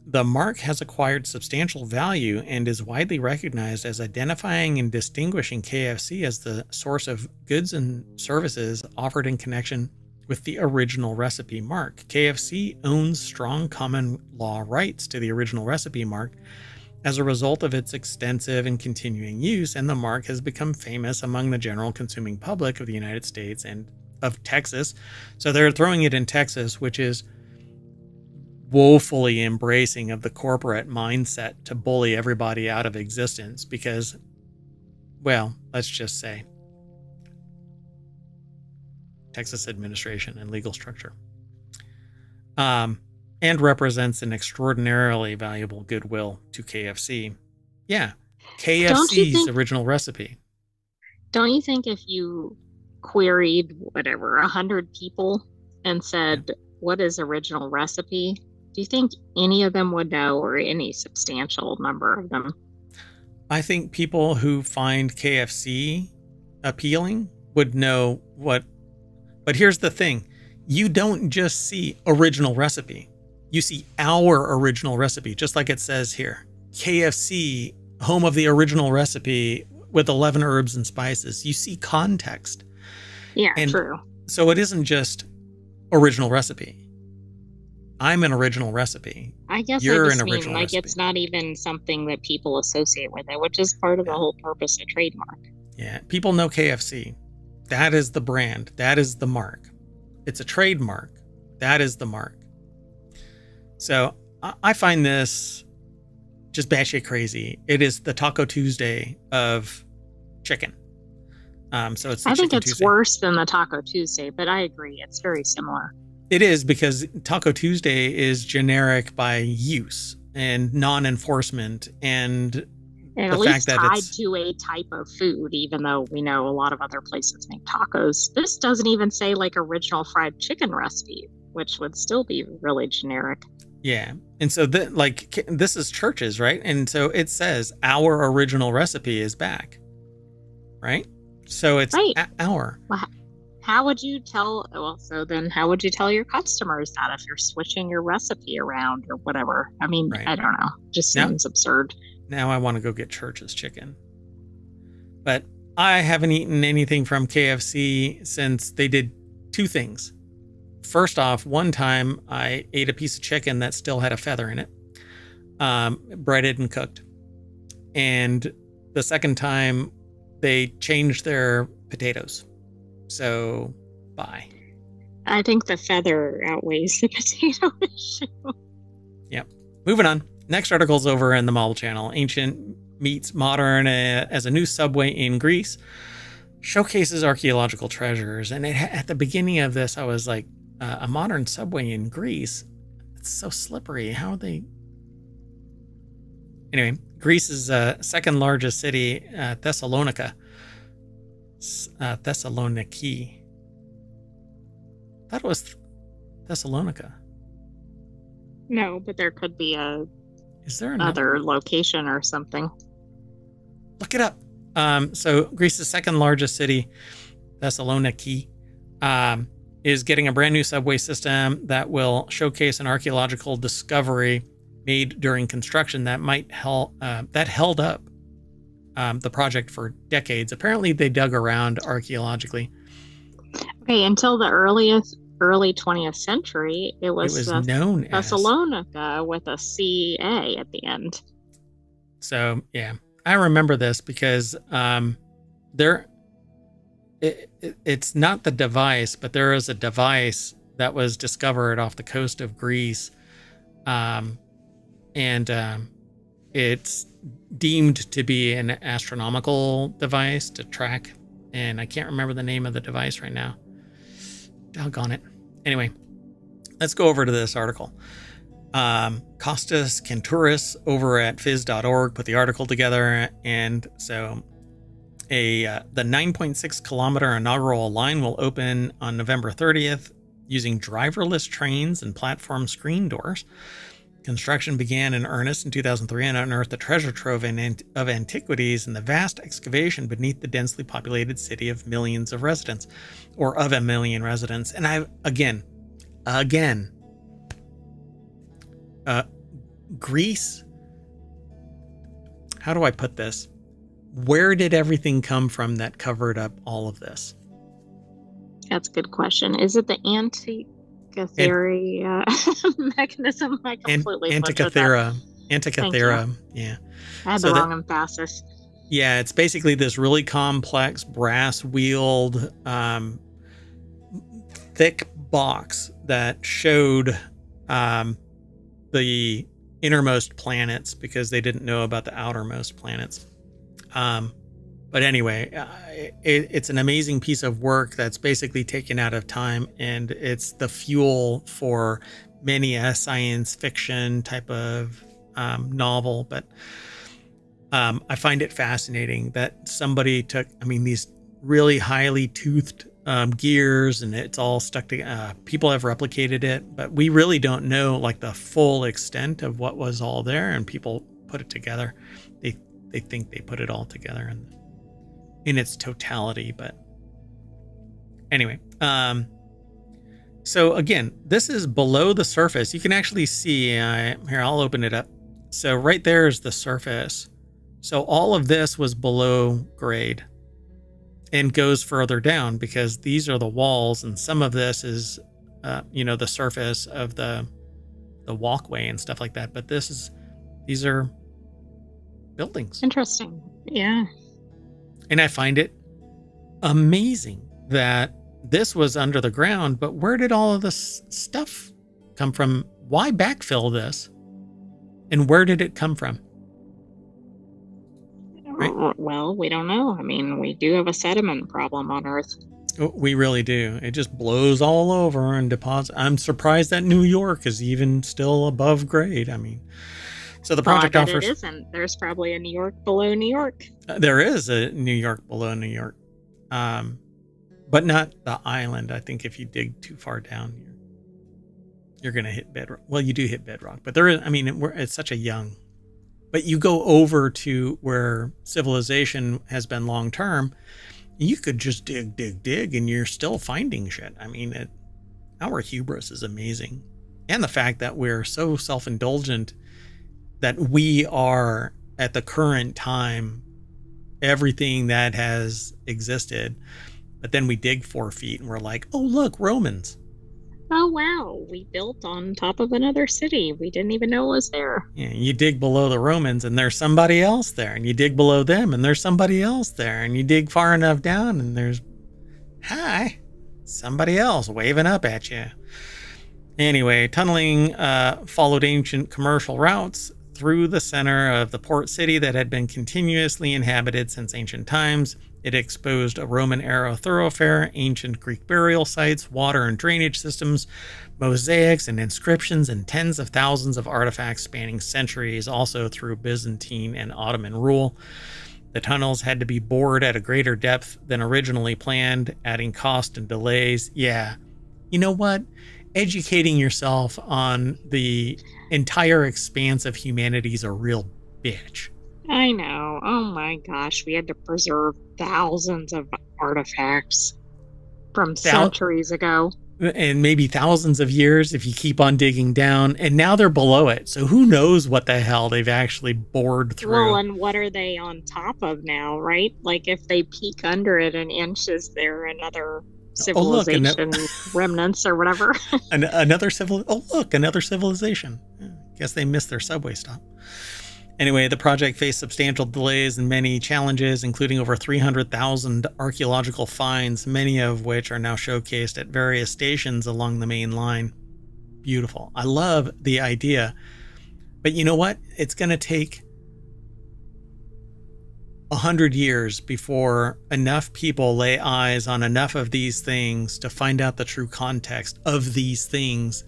the mark has acquired substantial value and is widely recognized as identifying and distinguishing KFC as the source of goods and services offered in connection with the original recipe mark. KFC owns strong common law rights to the original recipe mark as a result of its extensive and continuing use, and the mark has become famous among the general consuming public of the United States and of Texas. So they're throwing it in Texas, which is woefully embracing of the corporate mindset to bully everybody out of existence because, well, let's just say Texas administration and legal structure, and represents an extraordinarily valuable goodwill to KFC. Yeah, KFC's original recipe. Don't you think if you queried whatever 100 people and said, what is original recipe? Do you think any of them would know, or any substantial number of them? I think people who find KFC appealing would know what. But here's the thing. You don't just see original recipe. You see our original recipe, just like it says here. KFC, home of the original recipe with 11 herbs and spices. You see context. Yeah, and true. So it isn't just original recipe. I'm an original recipe. I guess you're an original recipe. It's not even something that people associate with it, which is part of the whole purpose of trademark. Yeah, people know KFC. That is the brand. That is the mark. It's a trademark. That is the mark. So I find this just batshit crazy. It is the Taco Tuesday of chicken. So it's. I think it's Tuesday. Worse than the Taco Tuesday, but I agree. It's very similar. It is, because Taco Tuesday is generic by use and non-enforcement, and at least tied to a type of food, even though we know a lot of other places make tacos. This doesn't even say like original fried chicken recipe, which would still be really generic. Yeah. And so this is Churches, right? And so it says our original recipe is back, right? So it's our. Well, how would you tell? Well, so then how would you tell your customers that if you're switching your recipe around or whatever? I mean, I don't know. Just seems absurd. Now I want to go get Church's chicken. But I haven't eaten anything from KFC since they did two things. First off, one time I ate a piece of chicken that still had a feather in it, breaded and cooked. And the second time they changed their potatoes. So, bye. I think the feather outweighs the potato issue. Yep. Moving on. Next article's over in the Model Channel. Ancient meets modern as a new subway in Greece. Showcases archaeological treasures. And at the beginning of this, I was like, a modern subway in Greece? It's so slippery. How are they... Anyway, Greece's second largest city, Thessalonica. Thessaloniki. I thought it was Thessalonica. No, but there could be Is there another location or something? Look it up. So Greece's second largest city, Thessaloniki, is getting a brand new subway system that will showcase an archaeological discovery made during construction that held up the project for decades. Apparently, they dug around archaeologically. Okay, until the early 20th century, it was known as Thessalonica with a CA at the end. So, yeah, I remember this because it's not the device, but there is a device that was discovered off the coast of Greece, and it's deemed to be an astronomical device to track, and I can't remember the name of the device right now. Doggone it. Anyway, let's go over to this article. Costas Kantouris over at phys.org put the article together, and so the 9.6 kilometer inaugural line will open on November 30th using driverless trains and platform screen doors. Construction began in earnest in 2003 and unearthed a treasure trove of antiquities in the vast excavation beneath the densely populated city of millions of residents, or of a million residents. And Greece, how do I put this? Where did everything come from that covered up all of this? That's a good question. Is it the Antikythera mechanism? I completely Antikythera. Yeah. I had the wrong emphasis. Yeah, it's basically this really complex brass-wheeled, thick box that showed the innermost planets because they didn't know about the outermost planets. But anyway, it's an amazing piece of work that's basically taken out of time, and it's the fuel for many a science fiction type of novel. But I find it fascinating that somebody took, these really highly toothed gears, and it's all stuck together. People have replicated it, but we really don't know like the full extent of what was all there, and people put it together. They think they put it all together in its totality. But anyway, so again, this is below the surface. You can actually see, here, I'll open it up. So right there is the surface. So all of this was below grade and goes further down because these are the walls, and some of this is, the surface of the walkway and stuff like that. But these are buildings. Interesting. Yeah. And I find it amazing that this was under the ground, but where did all of this stuff come from? Why backfill this? And where did it come from? Right? Well, we don't know. We do have a sediment problem on Earth. We really do. It just blows all over and deposits. I'm surprised that New York is even still above grade. So the project offers. It isn't. There's probably a New York below New York. There is a New York below New York, but not the island. I think if you dig too far down, you're going to hit bedrock. Well, you do hit bedrock, but there is. It's such a young. But you go over to where civilization has been long term, you could just dig, and you're still finding shit. Our hubris is amazing, and the fact that we're so self-indulgent that we are at the current time everything that has existed, but then we dig 4 feet and we're like, oh look, Romans. Oh wow, we built on top of another city we didn't even know was there. Yeah, you dig below the Romans and there's somebody else there, and you dig below them and there's somebody else there, and you dig far enough down and there's somebody else waving up at you. Anyway, tunneling followed ancient commercial routes through the center of the port city that had been continuously inhabited since ancient times. It exposed a Roman-era thoroughfare, ancient Greek burial sites, water and drainage systems, mosaics and inscriptions, and tens of thousands of artifacts spanning centuries, also through Byzantine and Ottoman rule. The tunnels had to be bored at a greater depth than originally planned, adding cost and delays. Yeah, you know what? Educating yourself on the entire expanse of humanity is a real bitch. I know. Oh my gosh. We had to preserve thousands of artifacts from centuries ago. And maybe thousands of years if you keep on digging down. And now they're below it. So who knows what the hell they've actually bored through. Well, and what are they on top of now, right? Like if they peek under it an inch, is there another civilization remnants or whatever? another civilization. Guess they missed their subway stop. Anyway, the project faced substantial delays and many challenges, including over 300,000 archaeological finds, many of which are now showcased at various stations along the main line. Beautiful. I love the idea. But you know what? It's going to take 100 years before enough people lay eyes on enough of these things to find out the true context of these things.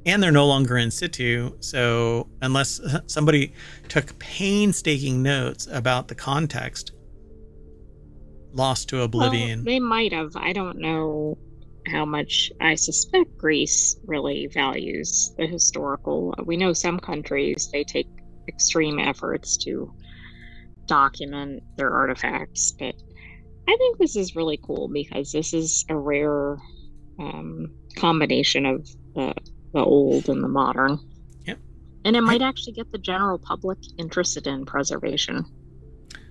And they're no longer in situ. So unless somebody took painstaking notes about the context, lost to oblivion. Well, they might have. I don't know how much. I suspect Greece really values the historical. We know some countries, they take extreme efforts to document their artifacts, but I think this is really cool because this is a rare combination of the old and the modern. Yep. And it might actually get the general public interested in preservation.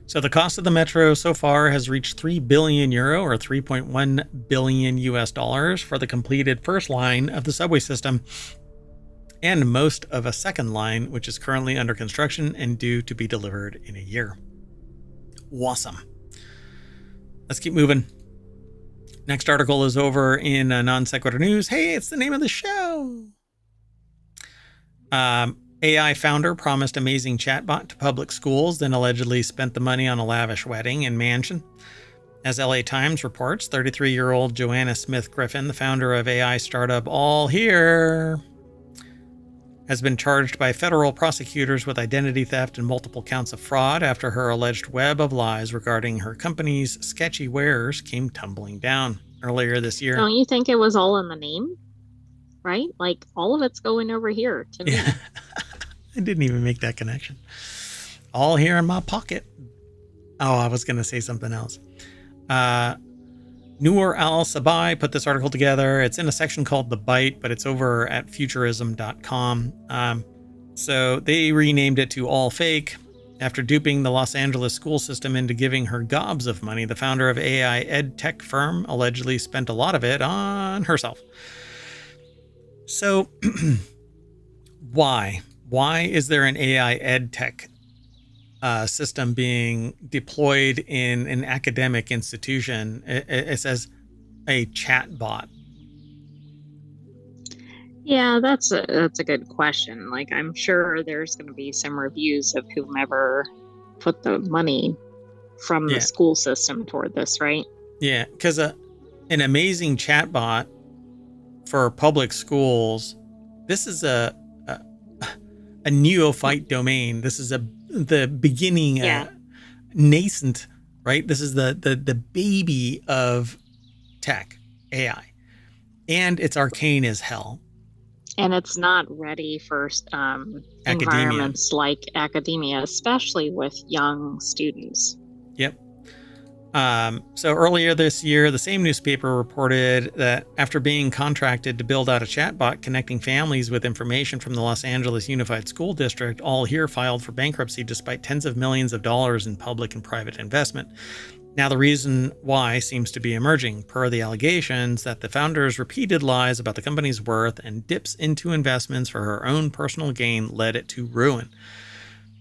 So the cost of the metro so far has reached €3 billion or 3.1 billion US dollars for the completed first line of the subway system and most of a second line, which is currently under construction and due to be delivered in a year. Awesome. Let's keep moving. Next article is over in Non Sequitur News. Hey, it's the name of the show. AI founder promised amazing chatbot to public schools, then allegedly spent the money on a lavish wedding and mansion. As LA Times reports, 33-year-old Joanna Smith Griffin, the founder of AI startup All Here, has been charged by federal prosecutors with identity theft and multiple counts of fraud after her alleged web of lies regarding her company's sketchy wares came tumbling down earlier this year. Don't you think it was all in the name? Right? Like, all of it's going over here to me. Yeah. I didn't even make that connection. All here in my pocket. Oh, I was going to say something else. Noor Al-Sabai put this article together. It's in a section called The Bite, but it's over at futurism.com. So they renamed it to All Fake. After duping the Los Angeles school system into giving her gobs of money, the founder of AI ed tech firm allegedly spent a lot of it on herself. So why? Why is there an AI ed tech system being deployed in an academic institution? It says a chat bot. Yeah, that's a good question. Like, I'm sure there's going to be some reviews of whomever put the money from the school system toward this, right? Yeah, because an amazing chat bot for public schools, this is a neophyte domain. This is the beginning, nascent, right? This is the baby of tech, AI, and it's arcane as hell. And it's not ready for environments like academia, especially with young students. Yep. So earlier this year, the same newspaper reported that after being contracted to build out a chatbot connecting families with information from the Los Angeles Unified School District, All Here filed for bankruptcy despite tens of millions of dollars in public and private investment. Now, the reason why seems to be emerging, per the allegations that the founder's repeated lies about the company's worth and dips into investments for her own personal gain led it to ruin.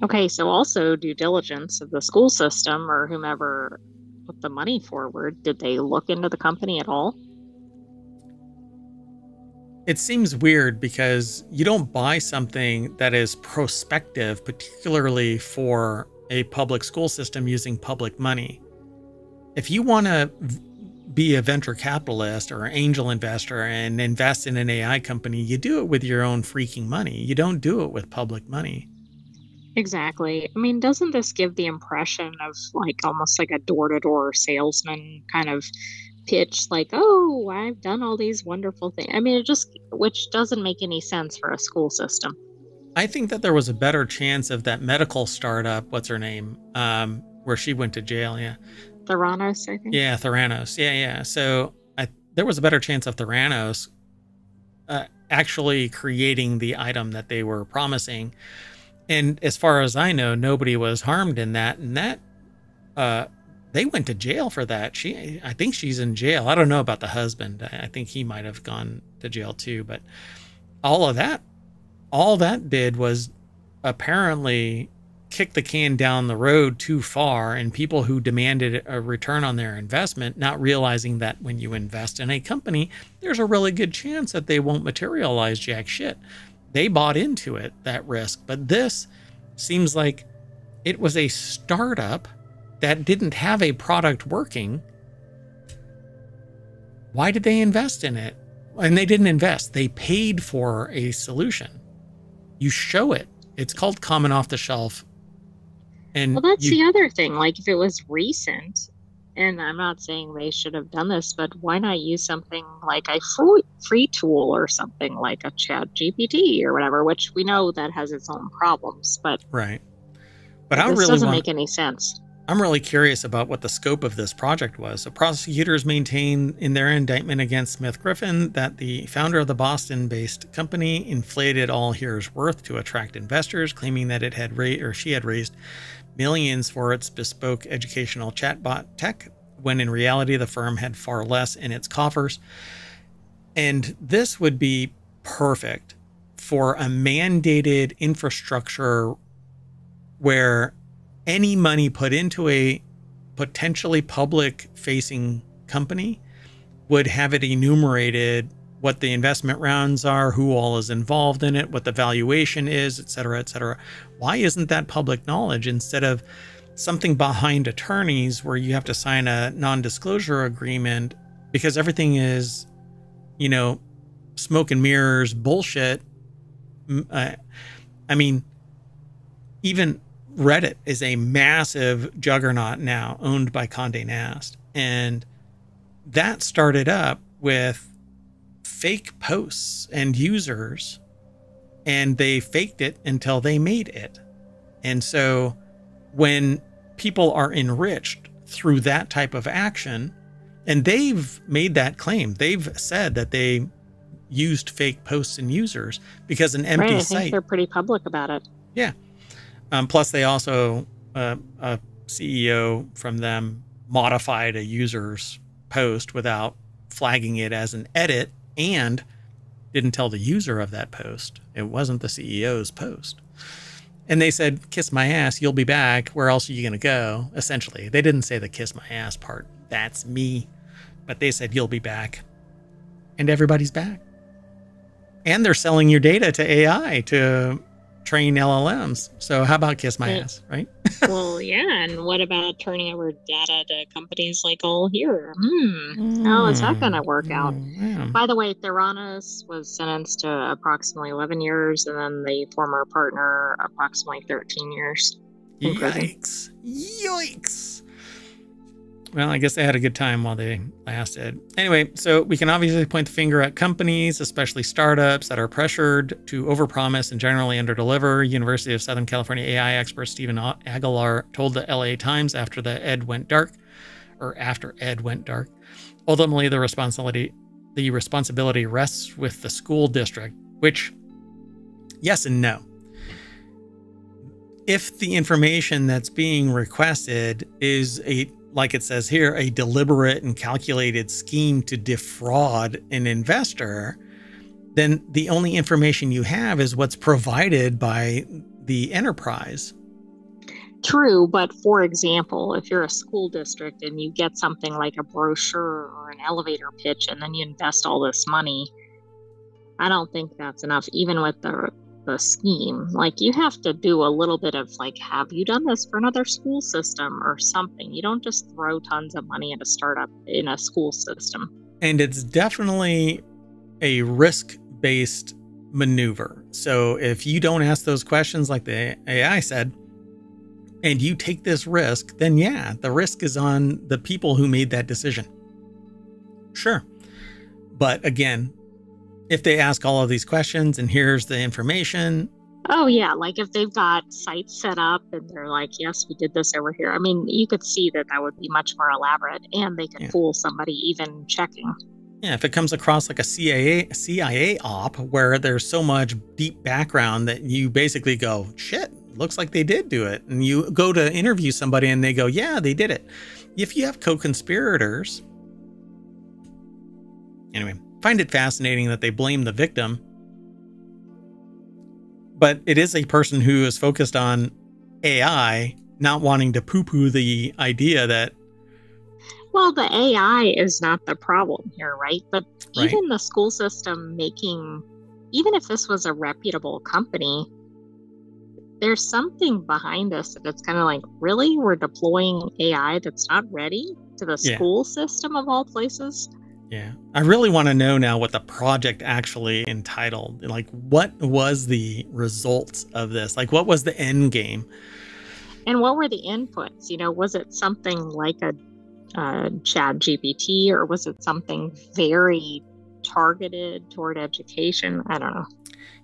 Okay, so also due diligence of the school system or whomever put the money forward. Did they look into the company at all? It seems weird because you don't buy something that is prospective, particularly for a public school system using public money. If you want to be a venture capitalist or an angel investor and invest in an AI company, you do it with your own freaking money. You don't do it with public money. Exactly. I mean, doesn't this give the impression of like almost like a door-to-door salesman kind of pitch, like, oh, I've done all these wonderful things. I mean, which doesn't make any sense for a school system. I think that there was a better chance of that medical startup, what's her name, where she went to jail, yeah. Theranos, I think. Yeah, Theranos. Yeah. So there was a better chance of Theranos actually creating the item that they were promising. And as far as I know, nobody was harmed in that. And that they went to jail for that. I think she's in jail. I don't know about the husband. I think he might have gone to jail too. But all that did was apparently kick the can down the road too far, and people who demanded a return on their investment, not realizing that when you invest in a company, there's a really good chance that they won't materialize jack shit. They bought into it, that risk. But this seems like it was a startup that didn't have a product working, why did they invest in it? And they didn't invest. They paid for a solution. You show it. It's called common off the shelf. And well, that's the other thing. Like if it was recent, and I'm not saying they should have done this, but why not use something like a free tool or something like a Chat GPT or whatever, which we know that has its own problems, but right. But this doesn't make any sense. I'm really curious about what the scope of this project was. So prosecutors maintain in their indictment against Smith Griffin that the founder of the Boston-based company inflated All Here's worth to attract investors, claiming that she had raised millions for its bespoke educational chatbot tech, when in reality the firm had far less in its coffers. And this would be perfect for a mandated infrastructure where any money put into a potentially public-facing company would have it enumerated what the investment rounds are, who all is involved in it, what the valuation is, et cetera, et cetera. Why isn't that public knowledge instead of something behind attorneys where you have to sign a non-disclosure agreement because everything is, you know, smoke and mirrors bullshit? I mean, even Reddit is a massive juggernaut now owned by Condé Nast. And that started up with fake posts and users, and they faked it until they made it. And so when people are enriched through that type of action, and they've made that claim, they've said that they used fake posts and users because an empty site. I think they're pretty public about it. Yeah. Plus, they also, a CEO from them modified a user's post without flagging it as an edit and didn't tell the user of that post. It wasn't the CEO's post. And they said, kiss my ass, you'll be back. Where else are you going to go? Essentially, they didn't say the kiss my ass part. That's me. But they said, you'll be back. And everybody's back. And they're selling your data to AI to train LLMs. So how about kiss my ass, right? Well, yeah. And what about turning over data to companies like All Here? How is that going to work out? Yeah. By the way, Theranos was sentenced to approximately 11 years, and then the former partner approximately 13 years. Yikes. Yikes. Well, I guess they had a good time while they lasted. Anyway, so we can obviously point the finger at companies, especially startups, that are pressured to overpromise and generally underdeliver. University of Southern California AI expert Stephen Aguilar told the LA Times after Ed went dark. Ultimately, the responsibility rests with the school district, which, yes and no. If the information that's being requested is like it says here, a deliberate and calculated scheme to defraud an investor, then the only information you have is what's provided by the enterprise. True, but for example, if you're a school district and you get something like a brochure or an elevator pitch and then you invest all this money, I don't think that's enough, even with the scheme. Like, you have to do a little bit of like, have you done this for another school system or something? You don't just throw tons of money at a startup in a school system. And it's definitely a risk-based maneuver. So if you don't ask those questions like the AI said, and you take this risk, then yeah, the risk is on the people who made that decision. Sure. But again, if they ask all of these questions and here's the information. Oh, yeah. Like if they've got sites set up and they're like, yes, we did this over here. I mean, you could see that would be much more elaborate and they could fool somebody even checking. Yeah, if it comes across like a CIA op where there's so much deep background that you basically go, shit, looks like they did do it. And you go to interview somebody and they go, yeah, they did it. If you have co-conspirators. Anyway. Find it fascinating that they blame the victim, but it is a person who is focused on AI, not wanting to poo-poo the idea that. Well, the AI is not the problem here, right? But even the school system even if this was a reputable company, there's something behind this that it's kind of like, really? We're deploying AI that's not ready to the Yeah. school system of all places? Yeah. I really want to know now what the project actually entitled. Like, what was the results of this? Like, what was the end game? And what were the inputs? Was it something like a Chat GPT, or was it something very targeted toward education? I don't know.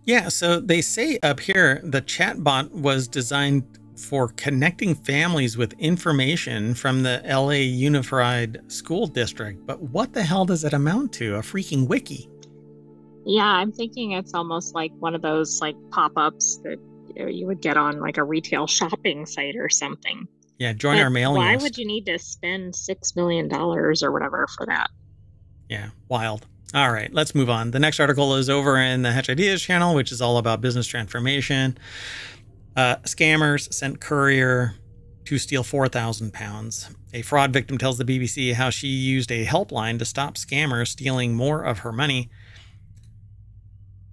Yeah, so they say up here the chatbot was designed for connecting families with information from the LA Unified School District. But what the hell does it amount to? A freaking wiki. Yeah, I'm thinking it's almost like one of those like pop-ups that you would get on like a retail shopping site or something. Yeah, join But our mailing why list. would you need to spend $6 million or whatever for that? Yeah, wild. All right, let's move on. The next article is over in the Hatch Ideas channel, which is all about business transformation. Scammers sent courier to steal 4,000 pounds. A fraud victim tells the BBC how she used a helpline to stop scammers stealing more of her money.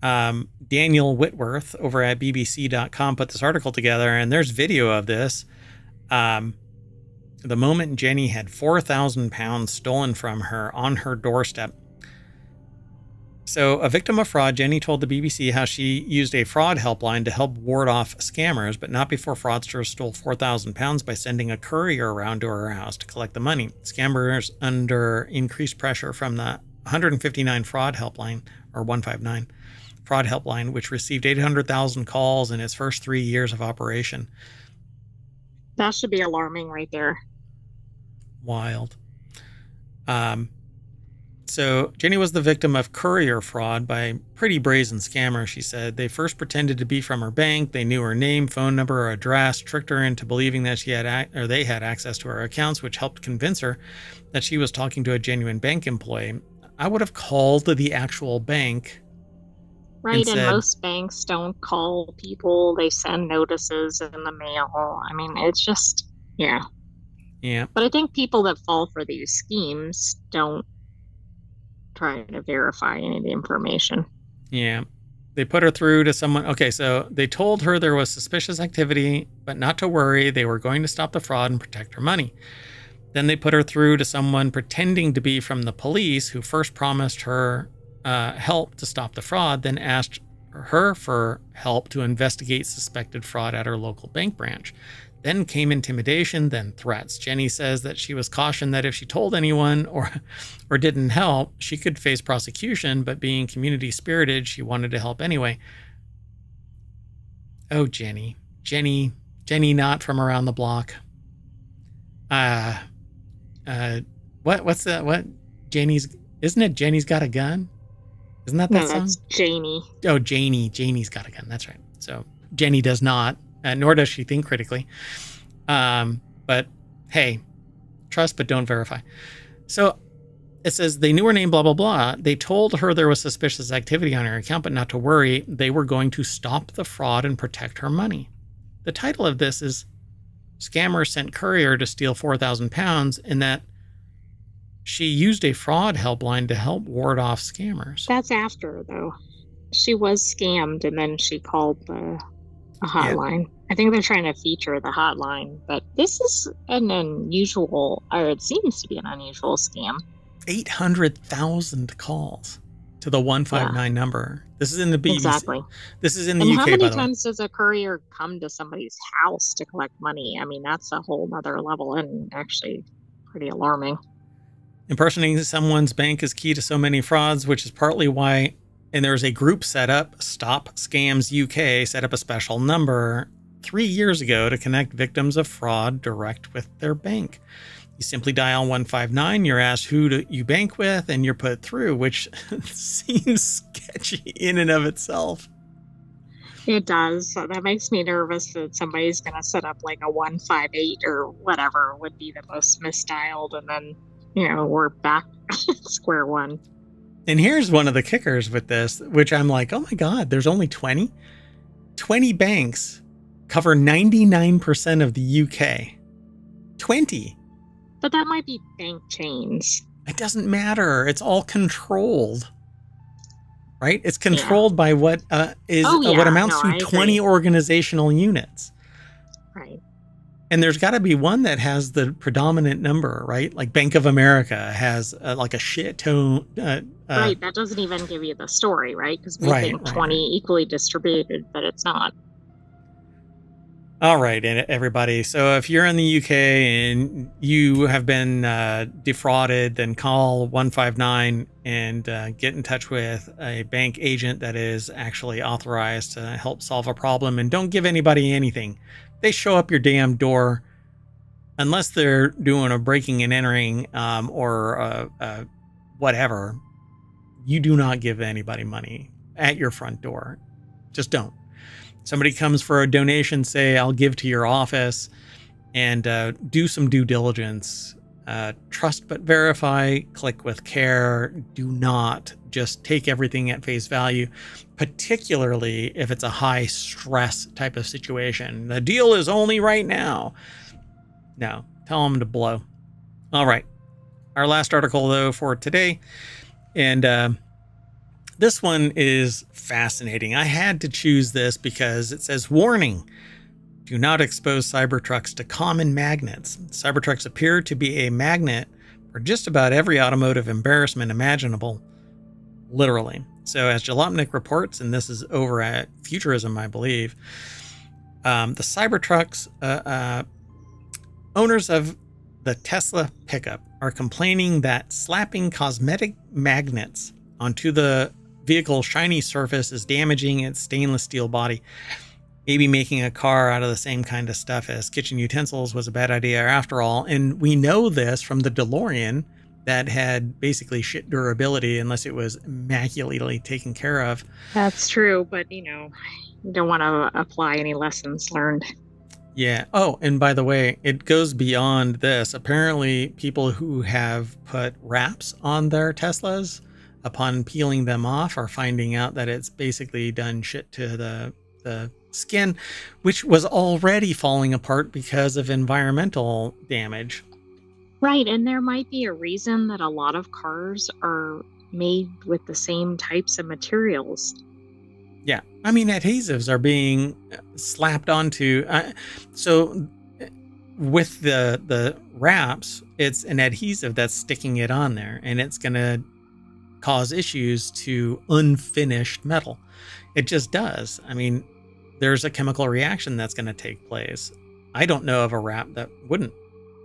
Daniel Whitworth over at bbc.com put this article together, and there's video of this. The moment Jenny had 4,000 pounds stolen from her on her doorstep. So, a victim of fraud, Jenny told the BBC how she used a fraud helpline to help ward off scammers, but not before fraudsters stole 4,000 pounds by sending a courier around to her house to collect the money. Scammers under increased pressure from the 159 fraud helpline, or 159 fraud helpline, which received 800,000 calls in its first 3 years of operation. That should be alarming right there. Wild. So Jenny was the victim of courier fraud by a pretty brazen scammer, she said. They first pretended to be from her bank. They knew her name, phone number, or address, tricked her into believing that they had access to her accounts, which helped convince her that she was talking to a genuine bank employee. I would have called the actual bank. Right, and most banks don't call people. They send notices in the mail. I mean, it's just, yeah. Yeah. But I think people that fall for these schemes don't try to verify any of the information. Yeah. They put her through to someone. Okay, so they told her there was suspicious activity, but not to worry. They were going to stop the fraud and protect her money. Then they put her through to someone pretending to be from the police, who first promised her help to stop the fraud, then asked her for help to investigate suspected fraud at her local bank branch. Then came intimidation, then threats. Jenny says that she was cautioned that if she told anyone or didn't help, she could face prosecution, but being community spirited, she wanted to help anyway. Oh, Jenny not from around the block. What's that? What? Isn't it Jenny's Got a Gun? Isn't that song? That's Janie. Oh, Janie's got a gun. That's right. So Jenny does not. Nor does she think critically. But hey, trust but don't verify. So it says they knew her name, blah, blah, blah. They told her there was suspicious activity on her account, but not to worry. They were going to stop the fraud and protect her money. The title of this is Scammer Sent Courier to Steal 4,000 Pounds, in that she used a fraud helpline to help ward off scammers. That's after, though. She was scammed, and then she called a hotline. Yeah. I think they're trying to feature the hotline, but this is an unusual, or it seems to be an unusual scam. 800,000 calls to the 159 number. This is in the BBC. Exactly. This is in the and UK, how many by the times does a courier come to somebody's house to collect money? I mean, that's a whole nother level, and actually pretty alarming. Impersonating someone's bank is key to so many frauds, which is partly why, and there's a group set up, Stop Scams UK, set up a special number 3 years ago to connect victims of fraud direct with their bank. You simply dial 159, you're asked who you bank with, and you're put through, which seems sketchy in and of itself. It does. So that makes me nervous that somebody's going to set up like a 158 or whatever would be the most misdialed, and then, we're back at square one. And here's one of the kickers with this, which I'm like, oh my God, there's only 20? 20 banks cover 99% of the UK. 20. But that might be bank chains. It doesn't matter. It's all controlled. right? It's Yeah. controlled by what what amounts to 20 organizational units. Right. And there's got to be one that has the predominant number, right? Like Bank of America has like a shit ton. Right. That doesn't even give you the story, right? Because we think 20 equally distributed, but it's not. All right, everybody. So if you're in the UK and you have been defrauded, then call 159 and get in touch with a bank agent that is actually authorized to help solve a problem. And don't give anybody anything. They show up your damn door, unless they're doing a breaking and entering or whatever. You do not give anybody money at your front door. Just don't. Somebody comes for a donation, say, I'll give to your office, and do some due diligence. Trust but verify, click with care. Do not just take everything at face value, particularly if it's a high stress type of situation. The deal is only right now. No, tell them to blow. All right. Our last article, though, for today, and this one is fascinating. I had to choose this because it says, warning, do not expose Cybertrucks to common magnets. Cybertrucks appear to be a magnet for just about every automotive embarrassment imaginable, literally. So as Jalopnik reports, and this is over at Futurism, I believe, the Cybertrucks owners of the Tesla pickup are complaining that slapping cosmetic magnets onto the vehicle's shiny surface is damaging its stainless steel body. Maybe making a car out of the same kind of stuff as kitchen utensils was a bad idea after all. And we know this from the DeLorean that had basically shit durability unless it was immaculately taken care of. That's true, but you don't want to apply any lessons learned. Yeah. Oh, and by the way, it goes beyond this. Apparently, people who have put wraps on their Teslas, upon peeling them off, are finding out that it's basically done shit to the skin, which was already falling apart because of environmental damage. Right, and there might be a reason that a lot of cars are made with the same types of materials. Yeah, I mean, adhesives are being slapped onto. So with the wraps, it's an adhesive that's sticking it on there, and it's going to cause issues to unfinished metal. It just does. I mean, there's a chemical reaction that's going to take place. I don't know of a wrap that wouldn't.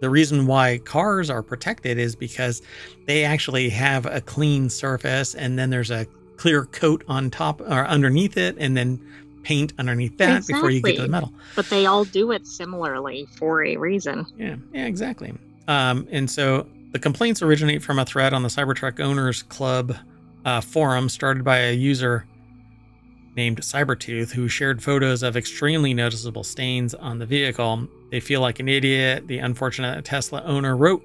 The reason why cars are protected is because they actually have a clean surface, and then there's a clear coat on top or underneath it, and then paint underneath that before you get to the metal. But they all do it similarly for a reason. Yeah, exactly. And so the complaints originate from a thread on the Cybertruck Owners Club forum started by a user named Cybertooth, who shared photos of extremely noticeable stains on the vehicle. They feel like an idiot, the unfortunate Tesla owner wrote,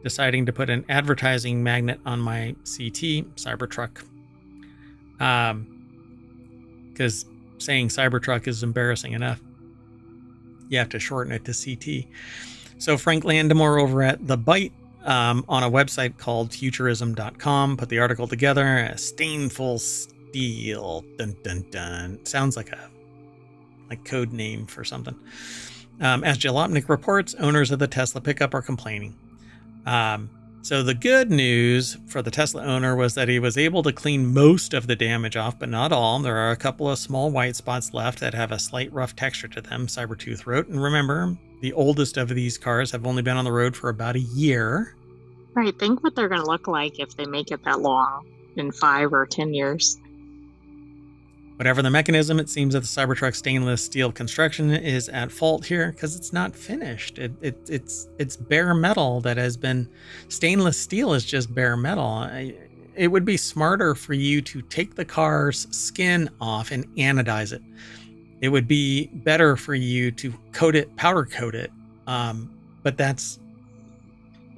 deciding to put an advertising magnet on my CT Cybertruck. Because saying Cybertruck is embarrassing enough. You have to shorten it to CT. So Frank Landemore over at The Byte, on a website called futurism.com, put the article together. A stainful steel. Dun, dun, dun. Sounds like a code name for something. As Jalopnik reports, owners of the Tesla pickup are complaining. So the good news for the Tesla owner was that he was able to clean most of the damage off, but not all. There are a couple of small white spots left that have a slight rough texture to them, Cybertooth wrote. And remember, the oldest of these cars have only been on the road for about a year. Right. Think what they're going to look like if they make it that long in 5 or 10 years. Whatever the mechanism, it seems that the Cybertruck stainless steel construction is at fault here because it's not finished. It's bare metal that has been... Stainless steel is just bare metal. It would be smarter for you to take the car's skin off and anodize it. It would be better for you to coat it, powder coat it. But that's...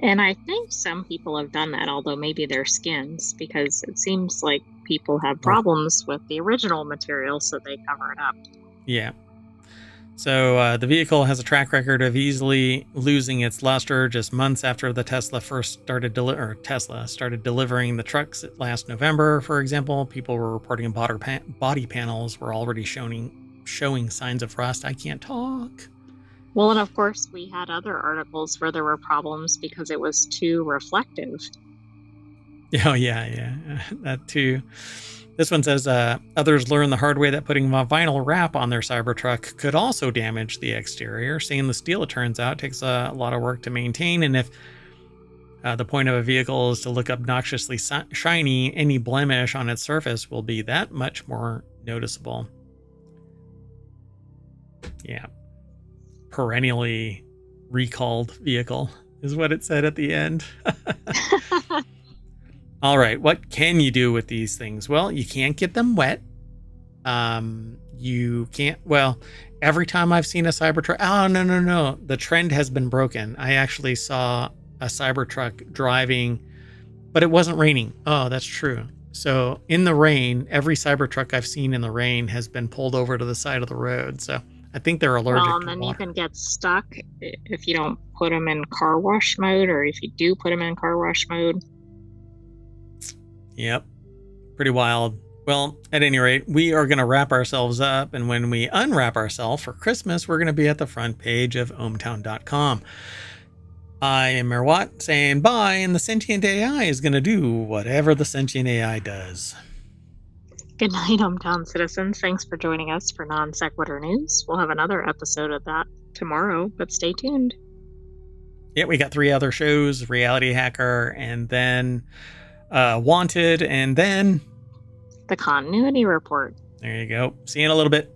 And I think some people have done that, although maybe their skins, because it seems like people have problems with the original material, so they cover it up. Yeah. So the vehicle has a track record of easily losing its luster just months after the Tesla first started Tesla started delivering the trucks last November. For example, people were reporting body panels were already showing signs of rust. I can't talk. Well, and of course, we had other articles where there were problems because it was too reflective. Oh, yeah. That too. This one says, others learned the hard way that putting a vinyl wrap on their Cybertruck could also damage the exterior. Stainless steel, it turns out, takes a lot of work to maintain. And if the point of a vehicle is to look obnoxiously shiny, any blemish on its surface will be that much more noticeable. Yeah. Perennially recalled vehicle is what it said at the end. All right, what can you do with these things? Well, you can't get them wet. You can't, well, every time I've seen a Cybertruck, oh, no. The trend has been broken. I actually saw a Cybertruck driving, but it wasn't raining. Oh, that's true. So in the rain, every Cybertruck I've seen in the rain has been pulled over to the side of the road. So I think they're allergic to water. And then you can get stuck if you don't put them in car wash mode, or if you do put them in car wash mode. Yep. Pretty wild. Well, at any rate, we are going to wrap ourselves up. And when we unwrap ourselves for Christmas, we're going to be at the front page of ohmTown.com. I am Merwat saying bye, and the sentient AI is going to do whatever the sentient AI does. Good night, ohmTown citizens. Thanks for joining us for Non Sequitur News. We'll have another episode of that tomorrow, but stay tuned. Yeah, we got 3 other shows, Reality Hacker, and then Wanted, and then the Continuity Report. There you go. See you in a little bit.